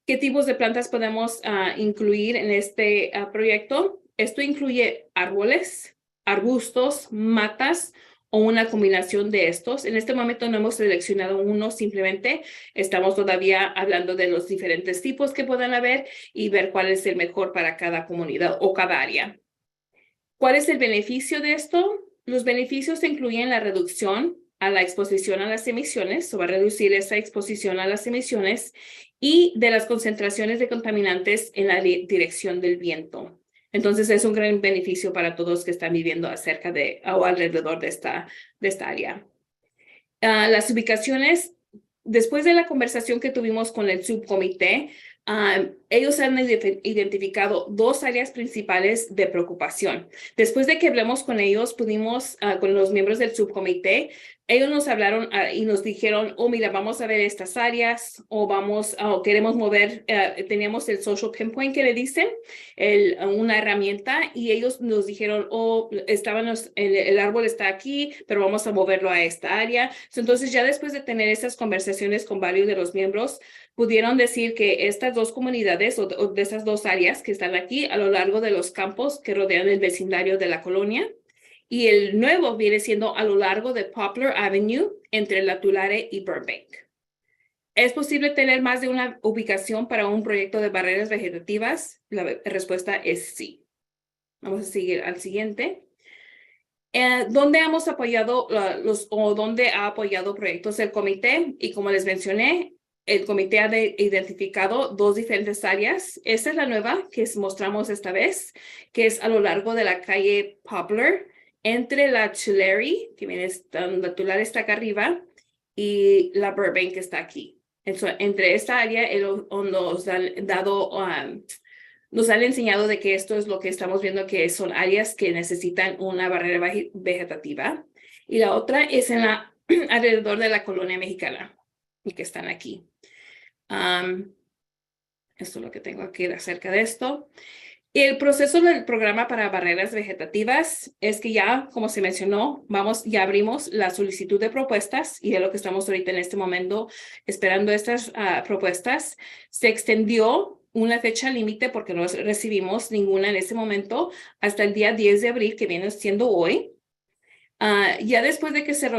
¿Qué tipos de plantas podemos incluir en este proyecto? Esto incluye árboles, arbustos, matas o una combinación de estos. En este momento no hemos seleccionado uno, simplemente estamos todavía hablando de los diferentes tipos que puedan haber y ver cuál es el mejor para cada comunidad o cada área. ¿Cuál es el beneficio de esto? Los beneficios incluyen la reducción a la exposición a las emisiones, o va a reducir esa exposición a las emisiones y de las concentraciones de contaminantes en la dirección del viento. Entonces es un gran beneficio para todos que están viviendo acerca de o alrededor de esta área. Las ubicaciones, después de la conversación que tuvimos con el subcomité, ellos han identificado 2 áreas principales de preocupación. Después de que hablamos con ellos, pudimos, con los miembros del subcomité, ellos nos hablaron y nos dijeron, oh, mira, vamos a ver estas áreas o queremos mover, teníamos el social pinpoint que le dicen, una herramienta, y ellos nos dijeron, oh, el árbol está aquí, pero vamos a moverlo a esta área. Entonces, ya después de tener esas conversaciones con varios de los miembros, pudieron decir que estas 2 comunidades o de esas 2 áreas que están aquí a lo largo de los campos que rodean el vecindario de la colonia, y el nuevo viene siendo a lo largo de Poplar Avenue entre La Tulare y Burbank. ¿Es posible tener más de una ubicación para un proyecto de barreras vegetativas? La respuesta es sí. Vamos a seguir al siguiente. ¿Dónde hemos apoyado dónde ha apoyado proyectos el comité? Y como les mencioné, el comité ha identificado 2 diferentes áreas. Esta es la nueva que mostramos esta vez, que es a lo largo de la calle Poplar, entre la Tulare, que viene, la Tulare está acá arriba, y la Burbank que está aquí. Entonces, entre esta área, nos han enseñado de que esto es lo que estamos viendo, que son áreas que necesitan una barrera vegetativa. Y la otra es alrededor de la colonia mexicana, y que están aquí. Esto es lo que tengo aquí acerca de esto. El proceso del programa para barreras vegetativas es que ya, como se mencionó, ya abrimos la solicitud de propuestas y es lo que estamos ahorita en este momento esperando estas propuestas. Se extendió una fecha límite porque no recibimos ninguna en ese momento hasta el día 10 de abril, que viene siendo hoy. Ya después de que se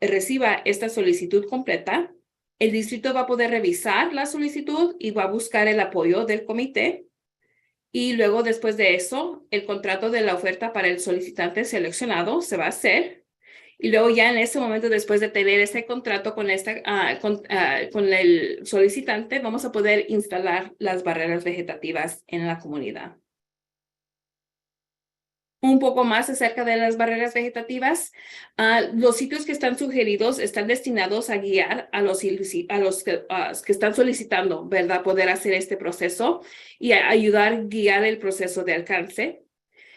reciba esta solicitud completa, el distrito va a poder revisar la solicitud y va a buscar el apoyo del comité. Y luego, después de eso, el contrato de la oferta para el solicitante seleccionado se va a hacer. Y luego ya en ese momento, después de tener ese contrato con el solicitante, vamos a poder instalar las barreras vegetativas en la comunidad. Un poco más acerca de las barreras vegetativas. Los sitios que están sugeridos están destinados a guiar a los que están solicitando, ¿verdad?, poder hacer este proceso y ayudar a guiar el proceso de alcance.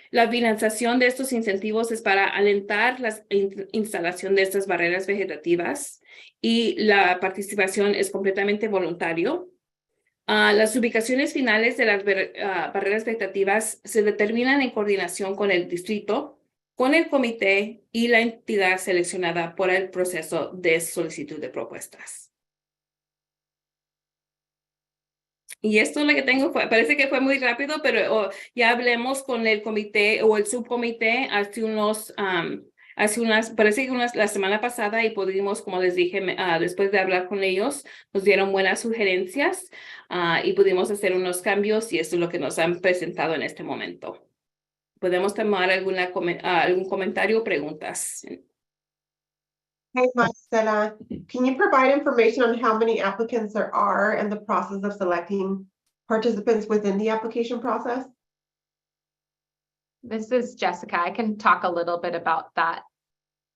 La financiación de estos incentivos es para alentar la instalación de estas barreras vegetativas y la participación es completamente voluntario. Las ubicaciones finales de las barreras vegetativas se determinan en coordinación con el distrito, con el comité y la entidad seleccionada por el proceso de solicitud de propuestas. Y esto es lo que tengo, parece que fue muy rápido, pero ya hablemos con el comité o el subcomité parece que la semana pasada y pudimos, como les dije, después de hablar con ellos, nos dieron buenas sugerencias y pudimos hacer unos cambios y esto es lo que nos han presentado en este momento. Podemos tomar algún comentario o preguntas. Hey, Marcela, can you provide information on how many applicants there are and the process of selecting participants within the application process? This is Jessica. I can talk a little bit about that.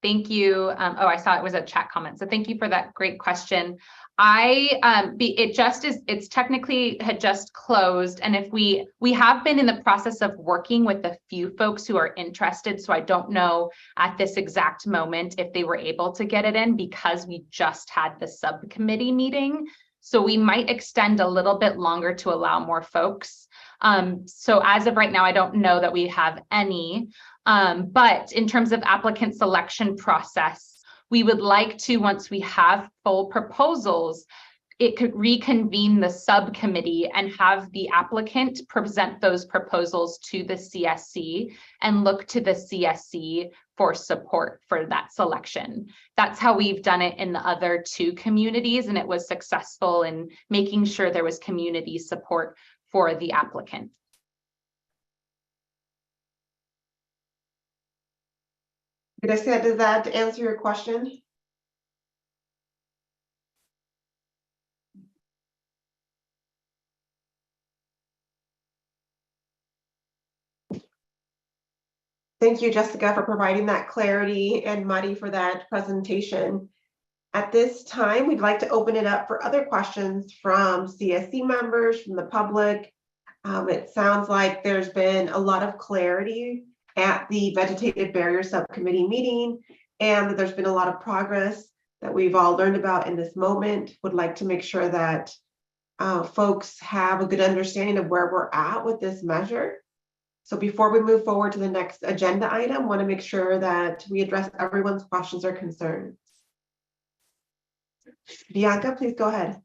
Thank you. Oh, I saw it was a chat comment. So thank you for that great question. It's technically had just closed. And if we have been in the process of working with a few folks who are interested. So I don't know at this exact moment if they were able to get it in because we just had the subcommittee meeting. So we might extend a little bit longer to allow more folks. So as of right now, I don't know that we have any, but in terms of applicant selection process, we would like to, once we have full proposals, it could reconvene the subcommittee and have the applicant present those proposals to the CSC and look to the CSC for support for that selection. That's how we've done it in the other two communities, and it was successful in making sure there was community support for the applicant. Does that answer your question? Thank you, Jessica, for providing that clarity, and Mari for that presentation. At this time, we'd like to open it up for other questions from CSC members, from the public. It sounds like there's been a lot of clarity at the Vegetative Barrier Subcommittee meeting, and that there's been a lot of progress that we've all learned about in this moment. Would like to make sure that folks have a good understanding of where we're at with this measure. So before we move forward to the next agenda item, want to make sure that we address everyone's questions or concerns. Bianca, please go ahead.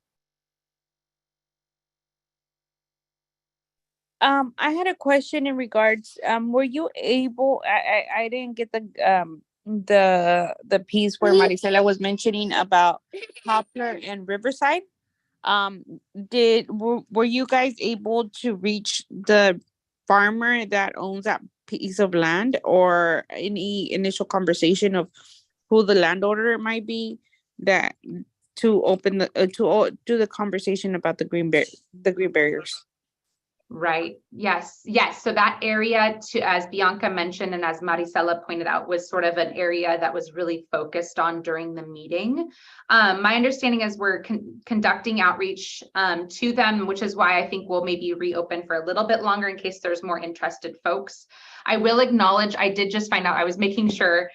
I had a question in regards, were you able, I didn't get the piece where Marisela was mentioning about Poplar and Riverside. Were you guys able to reach the farmer that owns that piece of land, or any initial conversation of who the landowner might be, that to open the to do the conversation about the green barriers? Right. Yes. So that area, as Bianca mentioned, and as Marisela pointed out, was sort of an area that was really focused on during the meeting. My understanding is we're conducting outreach to them, which is why I think we'll maybe reopen for a little bit longer in case there's more interested folks. I will acknowledge, I did just find out, I was making sure,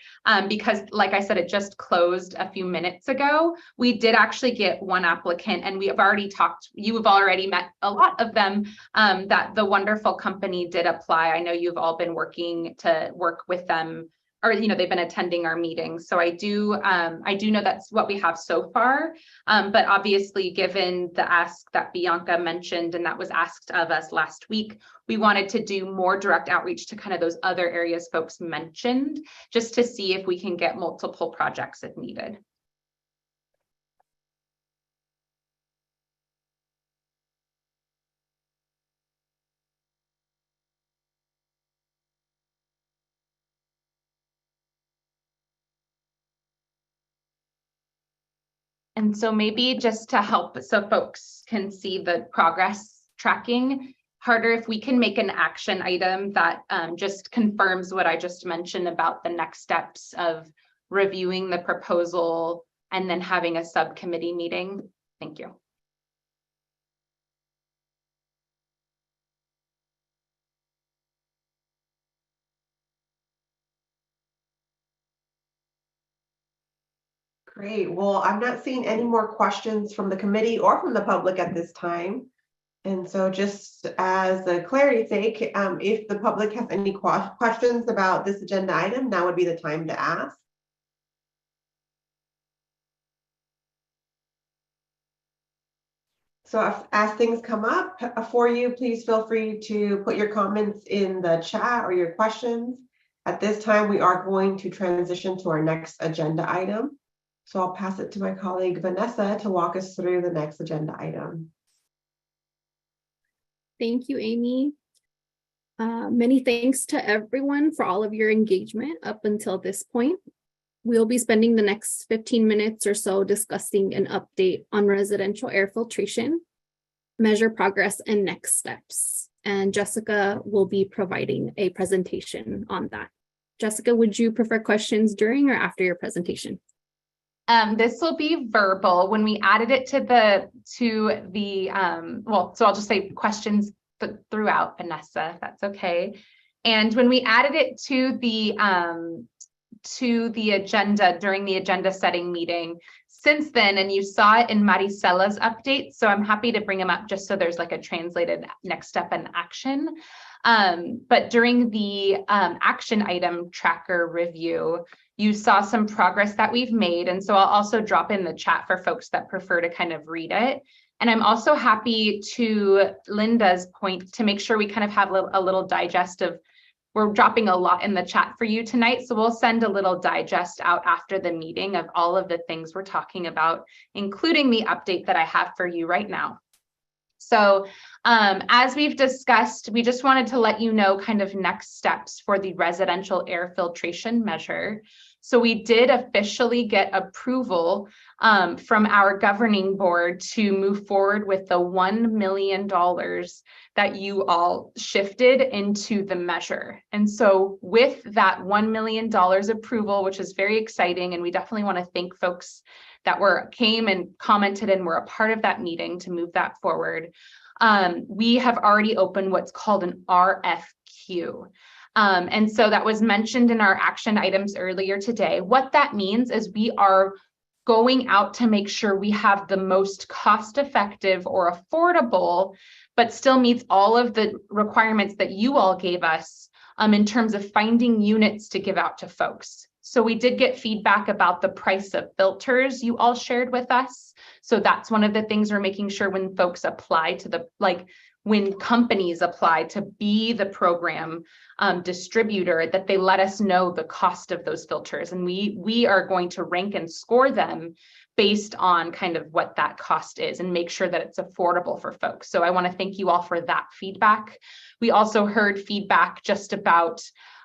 because like I said, it just closed a few minutes ago. We did actually get one applicant, and we have already talked, you have already met a lot of them, that the wonderful company did apply. I know you've all been working to work with them, or they've been attending our meetings. So I do know that's what we have so far. But obviously, given the ask that Bianca mentioned, and that was asked of us last week, we wanted to do more direct outreach to kind of those other areas folks mentioned, just to see if we can get multiple projects if needed. And so maybe just to help so folks can see the progress tracking, Harder, if we can make an action item that just confirms what I just mentioned about the next steps of reviewing the proposal and then having a subcommittee meeting. Thank you. Great. Well, I'm not seeing any more questions from the committee or from the public at this time. And so just as a clarity's sake, if the public has any questions about this agenda item, now would be the time to ask. So as things come up for you, please feel free to put your comments in the chat or your questions. At this time, we are going to transition to our next agenda item. So I'll pass it to my colleague, Vanessa, to walk us through the next agenda item. Thank you, Amy. Many thanks to everyone for all of your engagement up until this point. We'll be spending the next 15 minutes or so discussing an update on residential air filtration. measure progress and next steps. And Jessica will be providing a presentation on that. Jessica, would you prefer questions during or after your presentation? This will be verbal. When we added it to the, well, so I'll just say questions throughout, Vanessa, if that's okay. And when we added it to the agenda during the agenda setting meeting, since then, and you saw it in Maricela's update, so I'm happy to bring them up just so there's like a translated next step and action. But during the action item tracker review, you saw some progress that we've made. And so I'll also drop in the chat for folks that prefer to kind of read it. And I'm also happy to Linda's point to make sure we kind of have a little digest of, we're dropping a lot in the chat for you tonight. So we'll send a little digest out after the meeting of all of the things we're talking about, including the update that I have for you right now. So as we've discussed, we just wanted to let you know kind of next steps for the residential air filtration measure. So we did officially get approval from our governing board to move forward with the $1 million that you all shifted into the measure. And so with that $1 million approval, which is very exciting, and we definitely want to thank folks that came and commented and were a part of that meeting to move that forward. We have already opened what's called an RFQ. And so that was mentioned in our action items earlier today. What that means is we are going out to make sure we have the most cost-effective or affordable, but still meets all of the requirements that you all gave us in terms of finding units to give out to folks. So we did get feedback about the price of filters you all shared with us. So that's one of the things we're making sure when folks apply to when companies apply to be the program distributor, that they let us know the cost of those filters. And we are going to rank and score them based on kind of what that cost is and make sure that it's affordable for folks. So I want to thank you all for that feedback. We also heard feedback just about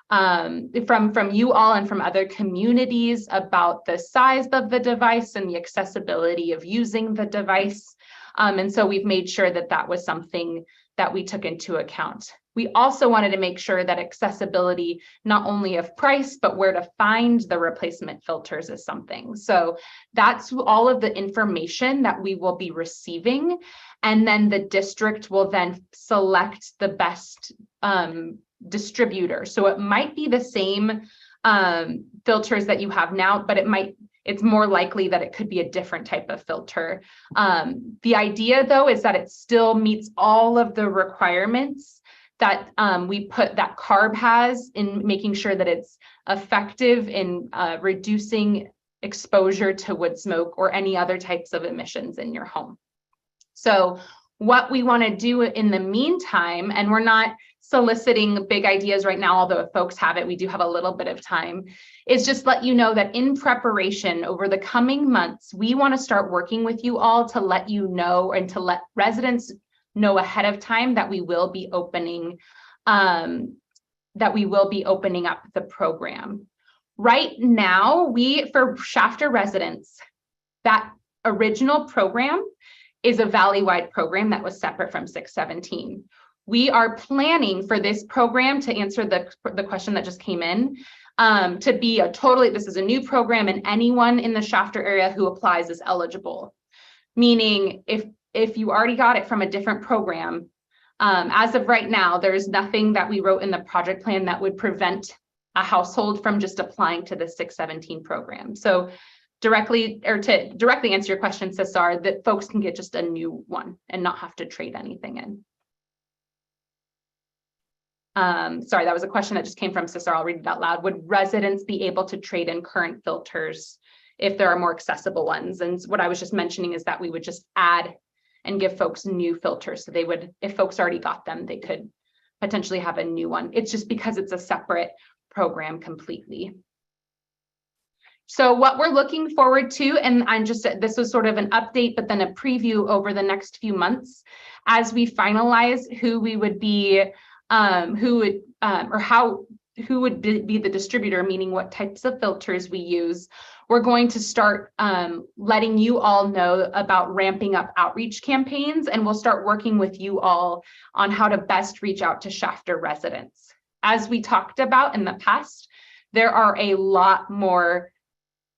from you all and from other communities about the size of the device and the accessibility of using the device. And so we've made sure that that was something that we took into account. We also wanted to make sure that accessibility, not only of price, but where to find the replacement filters is something. So that's all of the information that we will be receiving. And then the district will then select the best distributor. So it might be the same filters that you have now, but it's more likely that it could be a different type of filter. The idea though is that it still meets all of the requirements that that CARB has in making sure that it's effective in reducing exposure to wood smoke or any other types of emissions in your home. So what we want to do in the meantime, and we're not soliciting big ideas right now, although if folks have it, we do have a little bit of time, is just let you know that in preparation over the coming months, we want to start working with you all to let you know and to let residents know ahead of time that we will be opening up the program. Right now, for Shafter residents, that original program is a valley-wide program that was separate from 617. We are planning for this program, to answer the question that just came in, to be this is a new program, and anyone in the Shafter area who applies is eligible. Meaning if you already got it from a different program, as of right now, there's nothing that we wrote in the project plan that would prevent a household from just applying to the 617 program. So to directly answer your question, Cesar, that folks can get just a new one and not have to trade anything in. Sorry, that was a question that just came from Cesar. I'll read it out loud. Would residents be able to trade in current filters if there are more accessible ones? And what I was just mentioning is that we would just add and give folks new filters. So they would, if folks already got them, they could potentially have a new one. It's just because it's a separate program completely. So what we're looking forward to, and this was sort of an update, but then a preview over the next few months as we finalize who we would be, or how who would be the distributor, meaning what types of filters we use, we're going to start letting you all know about ramping up outreach campaigns, and we'll start working with you all on how to best reach out to Shafter residents. As we talked about in the past, there are a lot more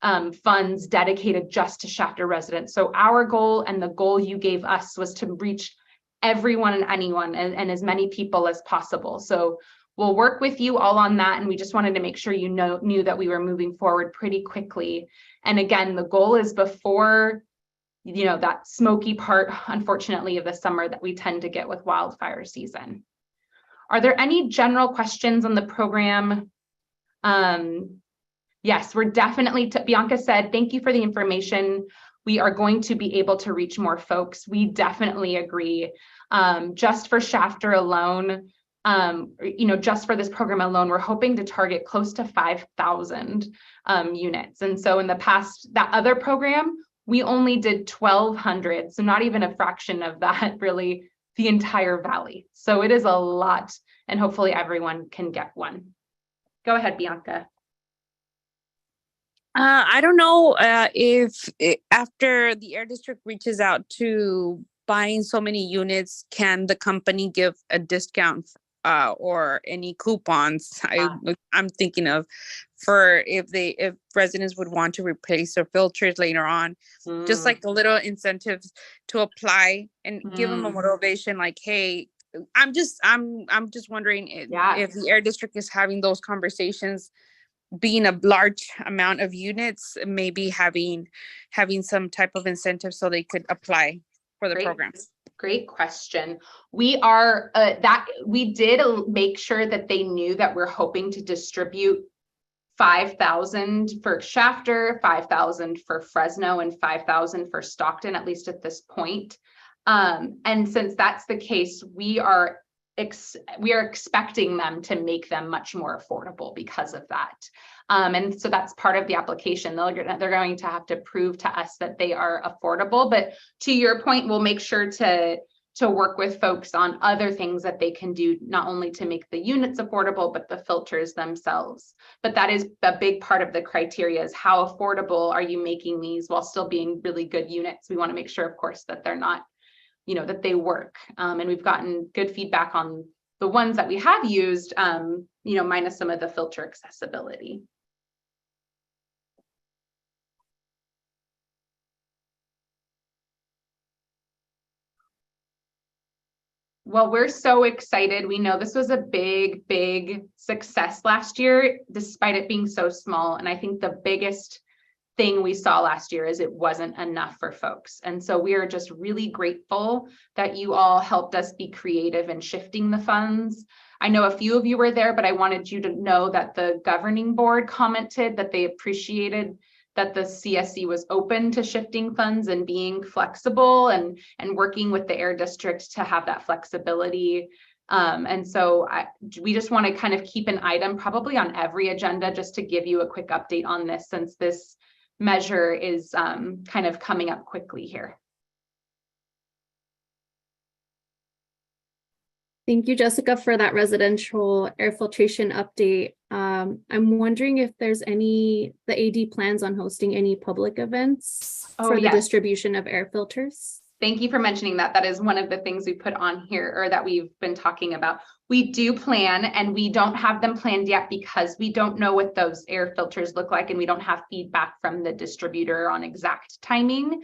funds dedicated just to Shafter residents. So our goal and the goal you gave us was to reach everyone and anyone and as many people as possible. So we'll work with you all on that. And we just wanted to make sure you knew that we were moving forward pretty quickly. And again, the goal is before, that smoky part, unfortunately, of the summer that we tend to get with wildfire season. Are there any general questions on the program? Yes, we're definitely, Bianca said, thank you for the information. We are going to be able to reach more folks. We definitely agree. Just for Shafter alone, just for this program alone, we're hoping to target close to 5,000 units. And so in the past, that other program, we only did 1,200. So not even a fraction of that, really, the entire valley. So it is a lot, and hopefully everyone can get one. Go ahead, Bianca. I don't know if after the Air District reaches out to buying so many units, can the company give a discount or any coupons? I'm thinking of for if residents would want to replace their filters later on, just like a little incentive to apply and give them a motivation. Like, hey, I'm just wondering if the Air District is having those conversations. Being a large amount of units, maybe having some type of incentive so they could apply for the programs. Great question. We are we did make sure that they knew that we're hoping to distribute 5,000 for Shafter, 5,000 for Fresno, and 5,000 for Stockton, at least at this point. And since that's the case, we are expecting them to make them much more affordable because of that. And so that's part of the application. They're going to have to prove to us that they are affordable. But to your point, we'll make sure to work with folks on other things that they can do, not only to make the units affordable, but the filters themselves. But that is a big part of the criteria, is how affordable are you making these while still being really good units. We want to make sure, of course, that they're not, that they work. And we've gotten good feedback on the ones that we have used, minus some of the filter accessibility. Well, we're so excited. We know this was a big, big success last year, despite it being so small. And I think the biggest thing we saw last year is it wasn't enough for folks. And so we are just really grateful that you all helped us be creative in shifting the funds. I know a few of you were there, but I wanted you to know that the governing board commented that they appreciated that the CSC was open to shifting funds and being flexible and working with the Air District to have that flexibility. And so we just want to kind of keep an item probably on every agenda just to give you a quick update on this, since this measure is kind of coming up quickly here. Thank you, Jessica, for that residential air filtration update. I'm wondering if there's the AD plans on hosting any public events for the distribution of air filters. Thank you for mentioning that. That is one of the things we put on here, or that we've been talking about. We do plan, and we don't have them planned yet because we don't know what those air filters look like, and we don't have feedback from the distributor on exact timing.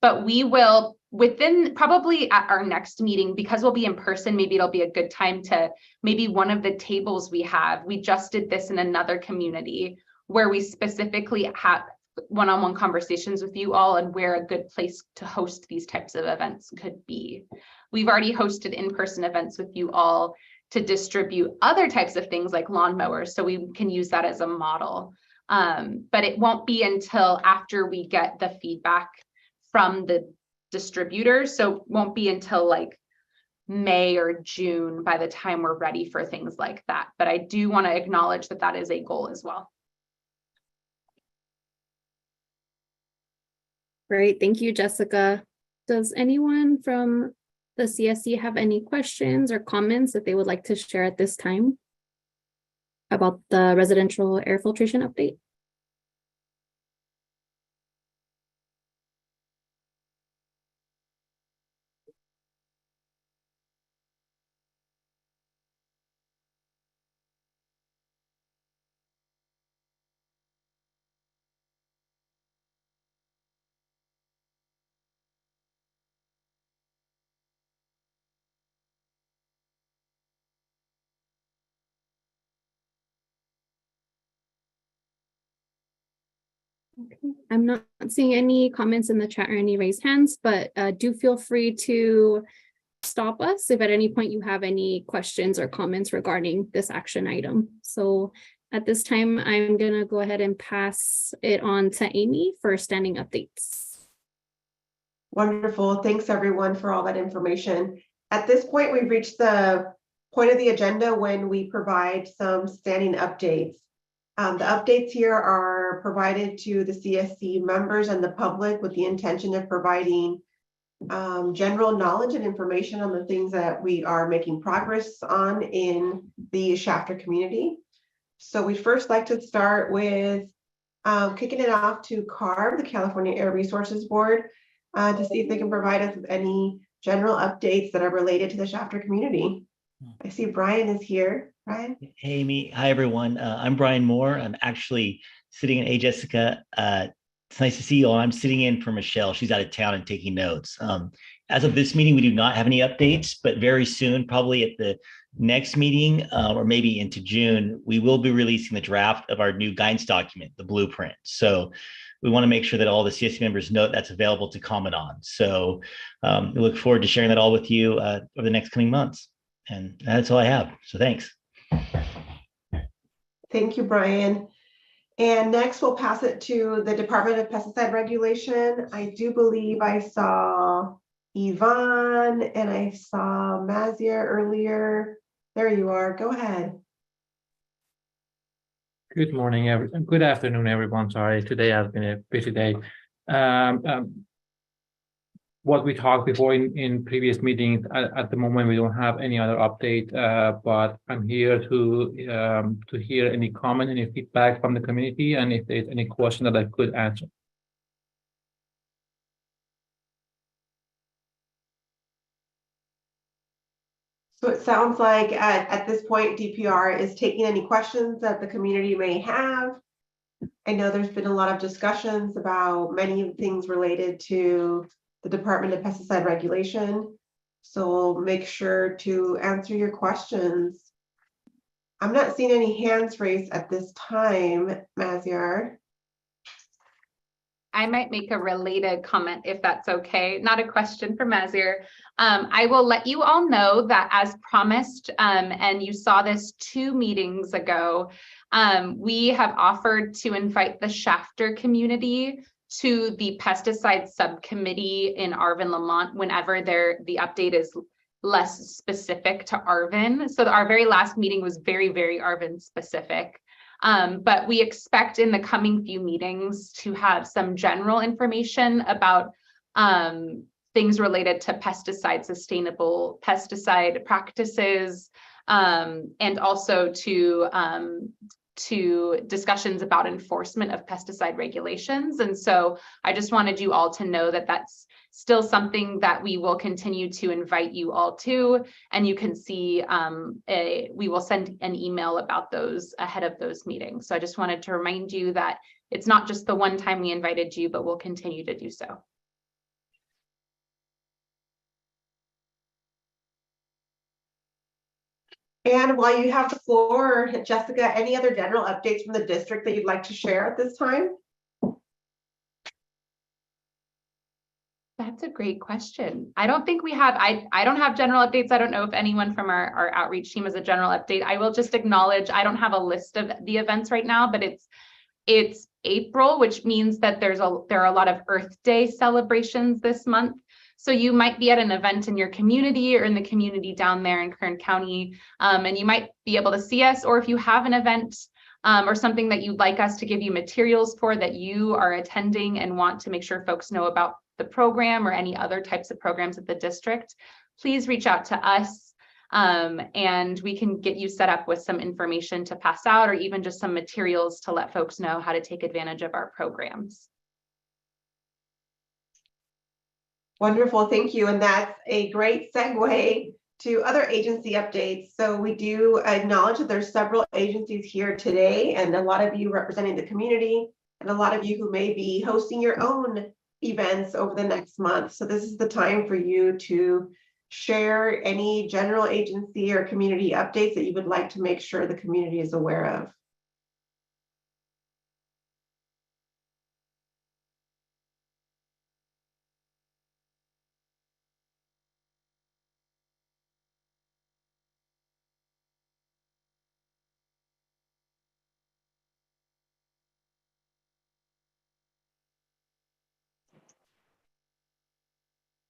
But we will, within probably at our next meeting, because we'll be in person, maybe it'll be a good time to, maybe one of the tables we just did this in another community where we specifically have one-on-one conversations with you all and where a good place to host these types of events could be. We've already hosted in-person events with you all to distribute other types of things like lawnmowers, so we can use that as a model. But it won't be until after we get the feedback from the distributors, so it won't be until like May or June by the time we're ready for things like that. But I do want to acknowledge that that is a goal as well. Great, thank you, Jessica. Does anyone from the CSC have any questions or comments that they would like to share at this time? about the residential air filtration update. I'm not seeing any comments in the chat or any raised hands, but do feel free to stop us if at any point you have any questions or comments regarding this action item. So at this time, I'm going to go ahead and pass it on to Amy for standing updates. Wonderful. Thanks everyone for all that information. At this point, we've reached the point of the agenda when we provide some standing updates. The updates here are provided to the CSC members and the public with the intention of providing general knowledge and information on the things that we are making progress on in the Shafter community. So we'd first like to start with kicking it off to CARB, the California Air Resources Board, to see if they can provide us with any general updates that are related to the Shafter community. I see Brian is here. Brian? Hey, Amy. Hi, everyone. I'm Brian Moore. I'm actually sitting in. Hey, Jessica. It's nice to see you all. I'm sitting in for Michelle. She's out of town and taking notes. As of this meeting, we do not have any updates, but very soon, probably at the next meeting or maybe into June, we will be releasing the draft of our new guidance document, the blueprint. So we want to make sure that all the CSC members know that's available to comment on. So we look forward to sharing that all with you over the next coming months. And that's all I have. So thanks. Thank you, Brian. And next we'll pass it to the Department of Pesticide Regulation. I do believe I saw Yvonne and I saw Mazier earlier. There you are. Go ahead. Good morning, good afternoon, everyone. Sorry, today has been a busy day. What we talked before in previous meetings, at the moment we don't have any other update, but I'm here to hear any comment, any feedback from the community, and if there's any question that I could answer. So it sounds like at this point, DPR is taking any questions that the community may have. I know there's been a lot of discussions about many things related to the Department of Pesticide Regulation. So we'll make sure to answer your questions. I'm not seeing any hands raised at this time, Maziar. I might make a related comment if that's okay. Not a question for Maziar. I will let you all know that as promised, and you saw this 2 meetings ago, we have offered to invite the Shafter community to the pesticide subcommittee in Arvin Lamont whenever the update is less specific to Arvin. So our very last meeting was very, very Arvin specific. But we expect in the coming few meetings to have some general information about things related to sustainable pesticide practices, and also to discussions about enforcement of pesticide regulations. And so I just wanted you all to know that that's still something that we will continue to invite you all to, and you can see we will send an email about those ahead of those meetings. So I just wanted to remind you that it's not just the one time we invited you, but we'll continue to do so. And while you have the floor, Jessica, any other general updates from the district that you'd like to share at this time? That's a great question. I don't think we have, I don't have general updates. I don't know if anyone from our outreach team has a general update. I will just acknowledge, I don't have a list of the events right now, but it's April, which means that there are a lot of Earth Day celebrations this month. So you might be at an event in your community or in the community down there in Kern County, and you might be able to see us, or if you have an event or something that you'd like us to give you materials for that you are attending and want to make sure folks know about the program or any other types of programs at the district, please reach out to us. And we can get you set up with some information to pass out, or even just some materials to let folks know how to take advantage of our programs. Wonderful, thank you. And that's a great segue to other agency updates. So we do acknowledge that there's several agencies here today, and a lot of you representing the community, and a lot of you who may be hosting your own events over the next month. So this is the time for you to share any general agency or community updates that you would like to make sure the community is aware of.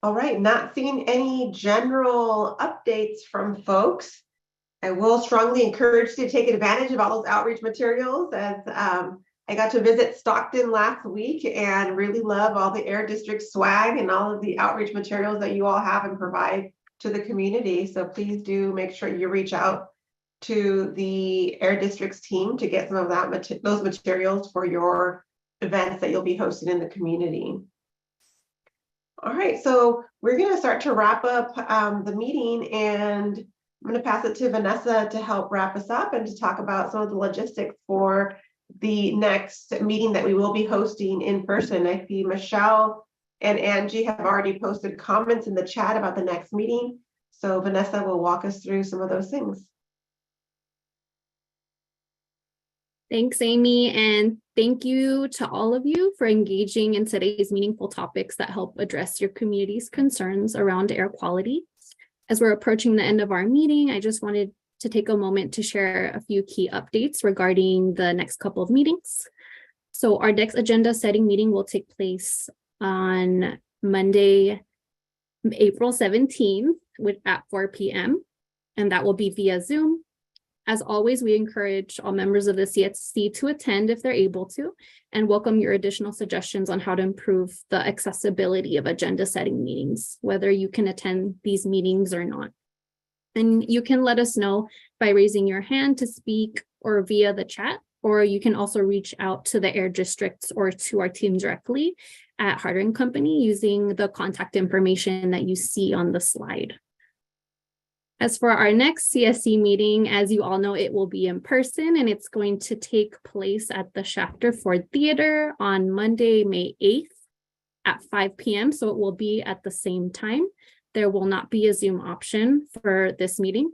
All right, not seeing any general updates from folks. I will strongly encourage you to take advantage of all those outreach materials, as I got to visit Stockton last week and really love all the Air District swag and all of the outreach materials that you all have and provide to the community. So please do make sure you reach out to the Air District's team to get some of that those materials for your events that you'll be hosting in the community. All right, so we're going to start to wrap up the meeting, and I'm going to pass it to Vanessa to help wrap us up and to talk about some of the logistics for the next meeting that we will be hosting in person. I see Michelle and Angie have already posted comments in the chat about the next meeting. So Vanessa will walk us through some of those things. Thanks, Amy, and thank you to all of you for engaging in today's meaningful topics that help address your community's concerns around air quality. As we're approaching the end of our meeting, I just wanted to take a moment to share a few key updates regarding the next couple of meetings. So our next agenda setting meeting will take place on Monday, April 17th at 4 p.m. and that will be via Zoom. As always, we encourage all members of the CSC to attend if they're able to, and welcome your additional suggestions on how to improve the accessibility of agenda setting meetings, whether you can attend these meetings or not. And you can let us know by raising your hand to speak or via the chat, or you can also reach out to the Air Districts or to our team directly at Harder & Company using the contact information that you see on the slide. As for our next CSC meeting, as you all know, it will be in person, and it's going to take place at the Shafter Ford Theater on Monday, May 8th at 5 p.m. So it will be at the same time. There will not be a Zoom option for this meeting.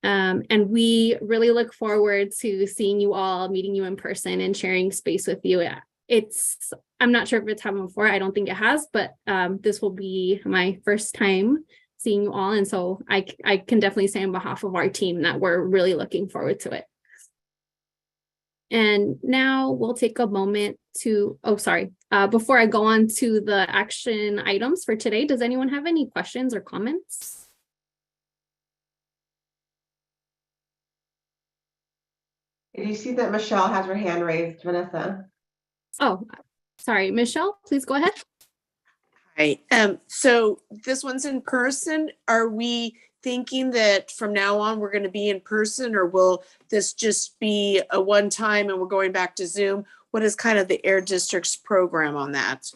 And we really look forward to seeing you all, meeting you in person and sharing space with you. I'm not sure if it's happened before. I don't think it has, but this will be my first time seeing you all. And so I can definitely say on behalf of our team that we're really looking forward to it. And now we'll take a moment to, before I go on to the action items for today, does anyone have any questions or comments? Did you see that Michelle has her hand raised, Vanessa? Oh, sorry, Michelle, please go ahead. Hi, so this one's in person. Are we thinking that from now on we're going to be in person, or will this just be a one time and we're going back to Zoom? What is kind of the Air District's program on that?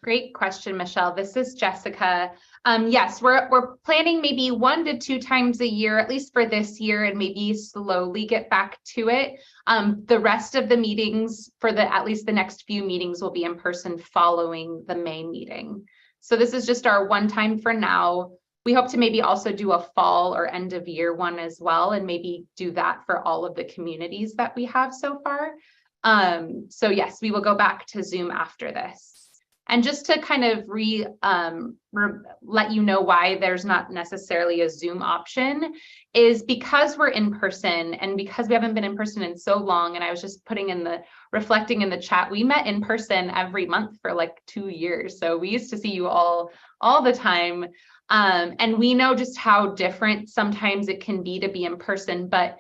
Great question, Michelle. This is Jessica. Yes, we're planning maybe 1 to 2 times a year, at least for this year, and maybe slowly get back to it. The rest of the meetings for at least the next few meetings will be in person following the May meeting. So this is just our one time for now. We hope to maybe also do a fall or end of year one as well, and maybe do that for all of the communities that we have so far. So yes, we will go back to Zoom after this. And just to kind of let you know why there's not necessarily a Zoom option is because we're in person, and because we haven't been in person in so long. And I was just reflecting in the chat, we met in person every month for like 2 years. So we used to see you all the time. And we know just how different sometimes it can be to be in person, but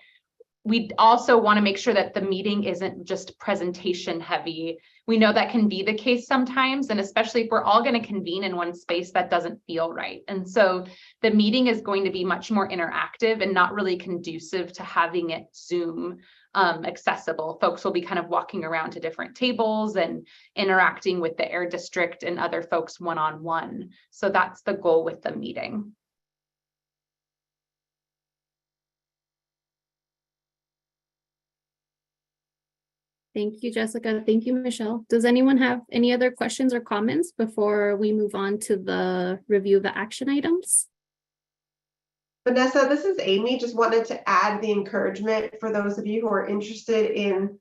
we also want to make sure that the meeting isn't just presentation heavy. We know that can be the case sometimes, and especially if we're all going to convene in one space, that doesn't feel right. And so the meeting is going to be much more interactive and not really conducive to having it Zoom accessible. Folks will be kind of walking around to different tables and interacting with the Air District and other folks one-on-one. So that's the goal with the meeting. Thank you, Jessica. Thank you, Michelle. Does anyone have any other questions or comments before we move on to the review of the action items? Vanessa, this is Amy. Just wanted to add the encouragement for those of you who are interested in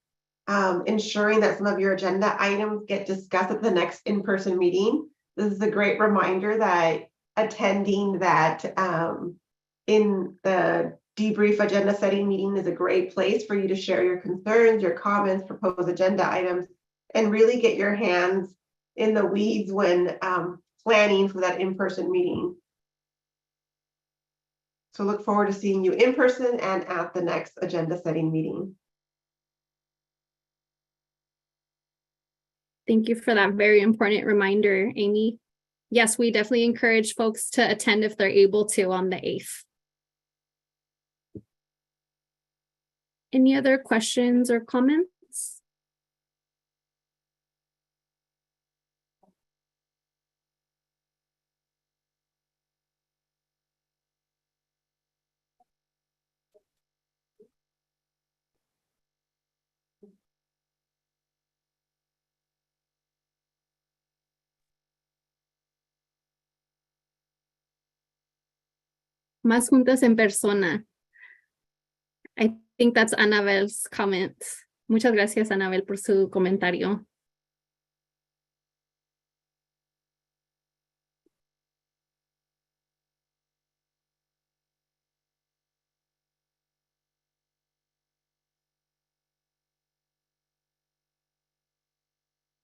ensuring that some of your agenda items get discussed at the next in-person meeting. This is a great reminder that attending that in the debrief agenda setting meeting is a great place for you to share your concerns, your comments, propose agenda items, and really get your hands in the weeds when planning for that in-person meeting. So look forward to seeing you in person and at the next agenda setting meeting. Thank you for that very important reminder, Amy. Yes, we definitely encourage folks to attend if they're able to on the 8th. Any other questions or comments? Más juntas en persona. I think that's Annabelle's comment. Muchas gracias, Annabelle, por su comentario.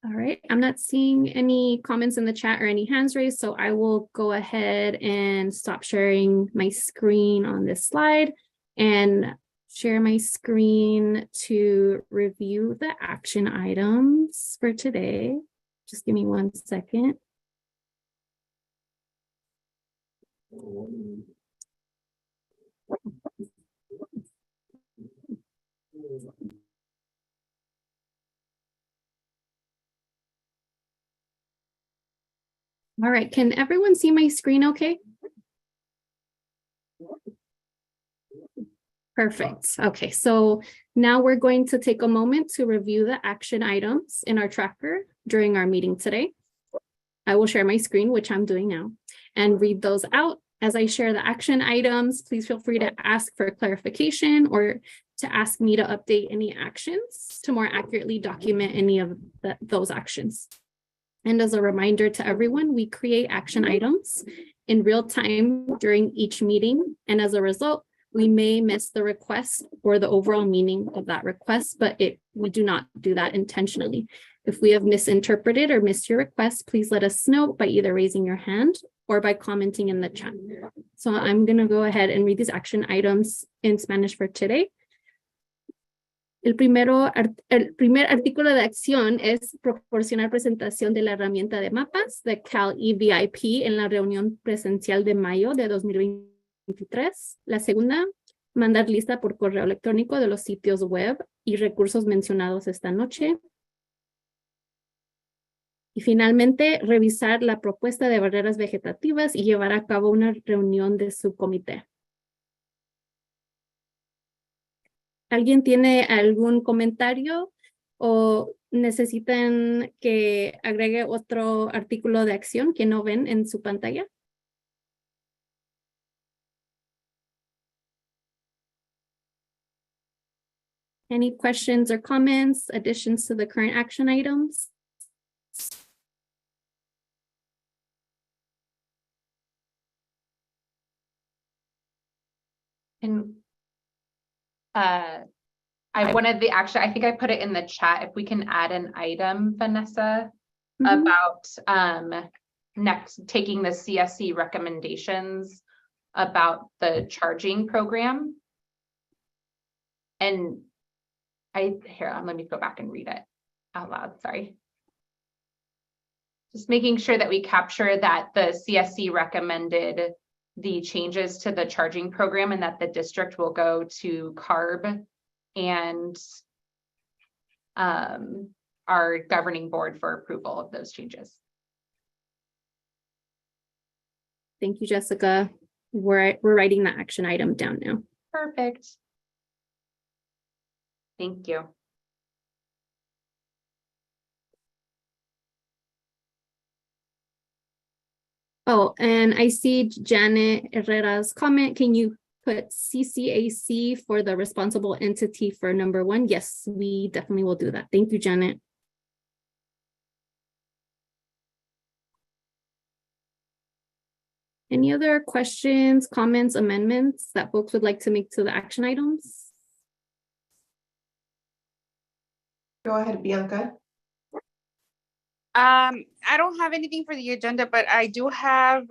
All right, I'm not seeing any comments in the chat or any hands raised, so I will go ahead and stop sharing my screen on this slide and share my screen to review the action items for today. Just give me 1 second. All right, can everyone see my screen okay? Perfect. Okay, so now we're going to take a moment to review the action items in our tracker during our meeting today. I will share my screen, which I'm doing now, and read those out. As I share the action items, please feel free to ask for clarification or to ask me to update any actions to more accurately document any of those actions. And as a reminder to everyone, we create action items in real time during each meeting. And as a result, we may miss the request or the overall meaning of that request, but we do not do that intentionally. If we have misinterpreted or missed your request, please let us know by either raising your hand or by commenting in the chat. So I'm going to go ahead and read these action items in Spanish for today. El primer artículo de acción es proporcionar presentación de la herramienta de mapas de Cal EVIP en la reunión presencial de mayo de 2023. La segunda, mandar lista por correo electrónico de los sitios web y recursos mencionados esta noche. Y finalmente, revisar la propuesta de barreras vegetativas y llevar a cabo una reunión de subcomité. ¿Alguien tiene algún comentario o necesitan que agregue otro artículo de acción que no ven en su pantalla? Any questions or comments, additions to the current action items? And I wanted the action, I think I put it in the chat. If we can add an item, Vanessa, about next taking the CSC recommendations about the charging program And let me go back and read it out loud, sorry. Just making sure that we capture that the CSC recommended the changes to the charging program and that the district will go to CARB and our governing board for approval of those changes. Thank you, Jessica. We're writing the action item down now. Perfect. Thank you. Oh, and I see Janet Herrera's comment. Can you put CCAC for the responsible entity for number 1? Yes, we definitely will do that. Thank you, Janet. Any other questions, comments, amendments that folks would like to make to the action items? Go ahead, Bianca. I don't have anything for the agenda, but I do have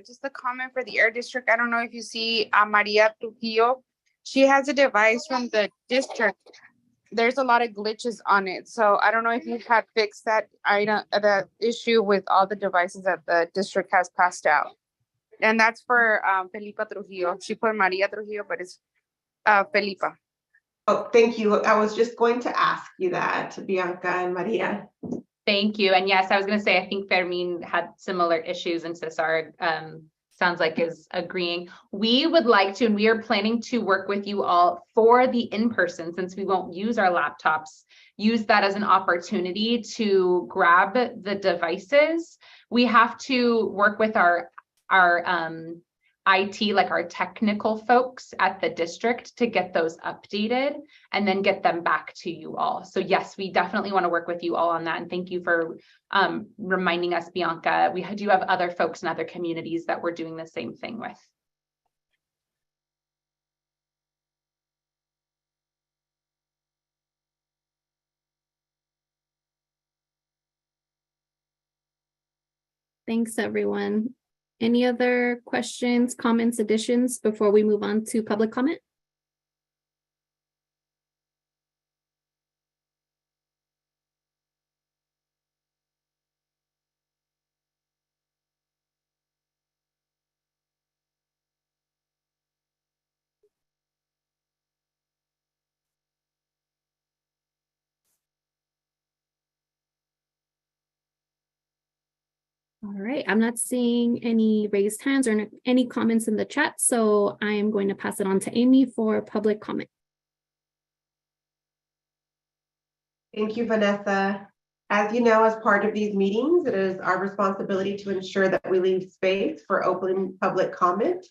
just a comment for the air district. I don't know if you see Maria Trujillo. She has a device from the district. There's a lot of glitches on it. So I don't know if you had fixed that item, that issue with all the devices that the district has passed out. And that's for Felipa Trujillo. She put Maria Trujillo, but it's Felipa. Oh, thank you. I was just going to ask you that, Bianca and Maria. Thank you. And yes, I was going to say, I think Fermin had similar issues, and Cesar sounds like is agreeing. We would like to, and we are planning to work with you all for the in-person, since we won't use our laptops, use that as an opportunity to grab the devices. We have to work with our IT, like our technical folks at the district, to get those updated and then get them back to you all. So yes, we definitely want to work with you all on that. And thank you for reminding us, Bianca. We do have other folks in other communities that we're doing the same thing with. Thanks, everyone. Any other questions, comments, additions before we move on to public comment? All right, I'm not seeing any raised hands or any comments in the chat, so I am going to pass it on to Amy for public comment. Thank you, Vanessa. As you know, as part of these meetings, it is our responsibility to ensure that we leave space for open public comment.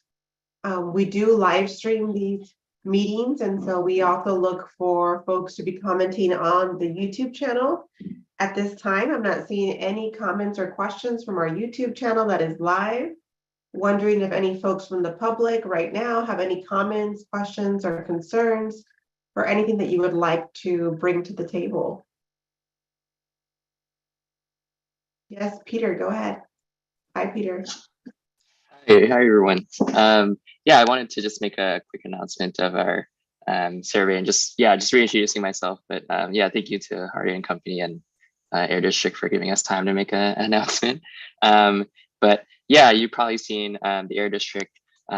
We do live stream these meetings, and so we also look for folks to be commenting on the YouTube channel. At this time, I'm not seeing any comments or questions from our YouTube channel that is live. Wondering if any folks from the public right now have any comments, questions, or concerns, or anything that you would like to bring to the table. Yes, Peter, go ahead. Hi, Peter. Hey, hi, everyone. Yeah, I wanted to just make a quick announcement of our survey and just reintroducing myself. But yeah, thank you to Hardy and Company and Air District for giving us time to make an announcement. But yeah, you've probably seen the Air District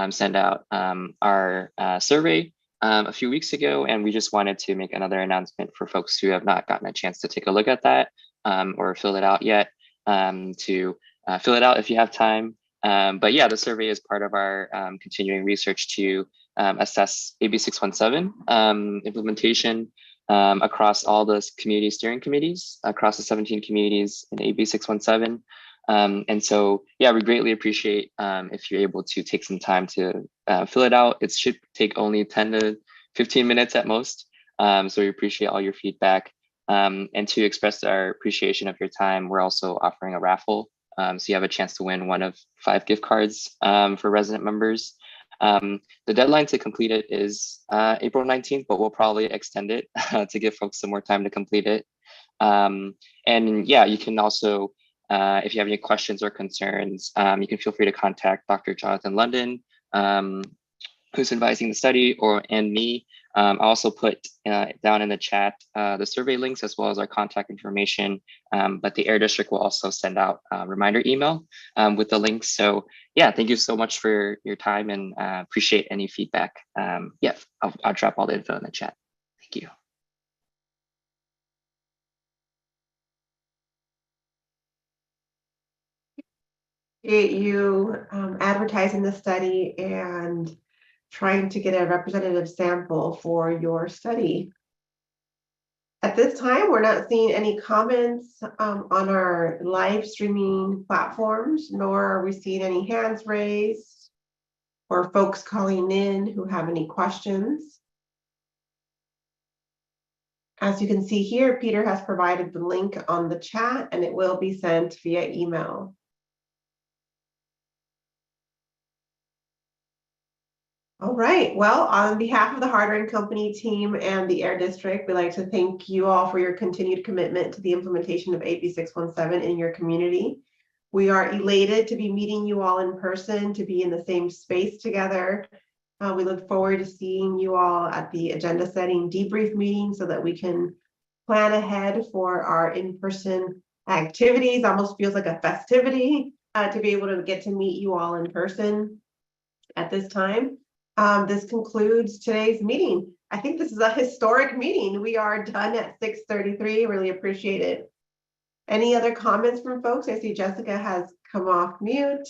send out our survey a few weeks ago, and we just wanted to make another announcement for folks who have not gotten a chance to take a look at that or fill it out yet, to fill it out if you have time. But yeah, the survey is part of our continuing research to assess AB617 implementation across all the community steering committees, across the 17 communities in AB617. And so, yeah, we greatly appreciate if you're able to take some time to fill it out. It should take only 10 to 15 minutes at most. So we appreciate all your feedback. And to express our appreciation of your time, we're also offering a raffle. So you have a chance to win one of 5 gift cards for resident members. The deadline to complete it is April 19th, but we'll probably extend it to give folks some more time to complete it. And yeah, you can also, if you have any questions or concerns, you can feel free to contact Dr. Jonathan London, who's advising the study and me. I also put down in the chat the survey links as well as our contact information, but the Air District will also send out a reminder email with the links. So yeah, thank you so much for your time and appreciate any feedback. Yeah, I'll drop all the info in the chat. Thank you. You advertising the study and trying to get a representative sample for your study. At this time, we're not seeing any comments on our live streaming platforms, nor are we seeing any hands raised or folks calling in who have any questions. As you can see here, Peter has provided the link on the chat and it will be sent via email. All right, well, on behalf of the Hardware and Company team and the Air District, we'd like to thank you all for your continued commitment to the implementation of AB617 in your community. We are elated to be meeting you all in person, to be in the same space together. We look forward to seeing you all at the agenda setting debrief meeting so that we can plan ahead for our in-person activities. Almost feels like a festivity to be able to get to meet you all in person at this time. This concludes today's meeting. I think this is a historic meeting. We are done at 6:33. Really appreciate it. Any other comments from folks? I see Jessica has come off mute.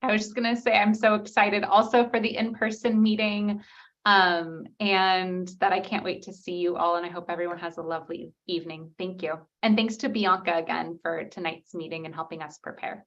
I was just going to say, I'm so excited also for the in-person meeting and that I can't wait to see you all. And I hope everyone has a lovely evening. Thank you. And thanks to Bianca again for tonight's meeting and helping us prepare.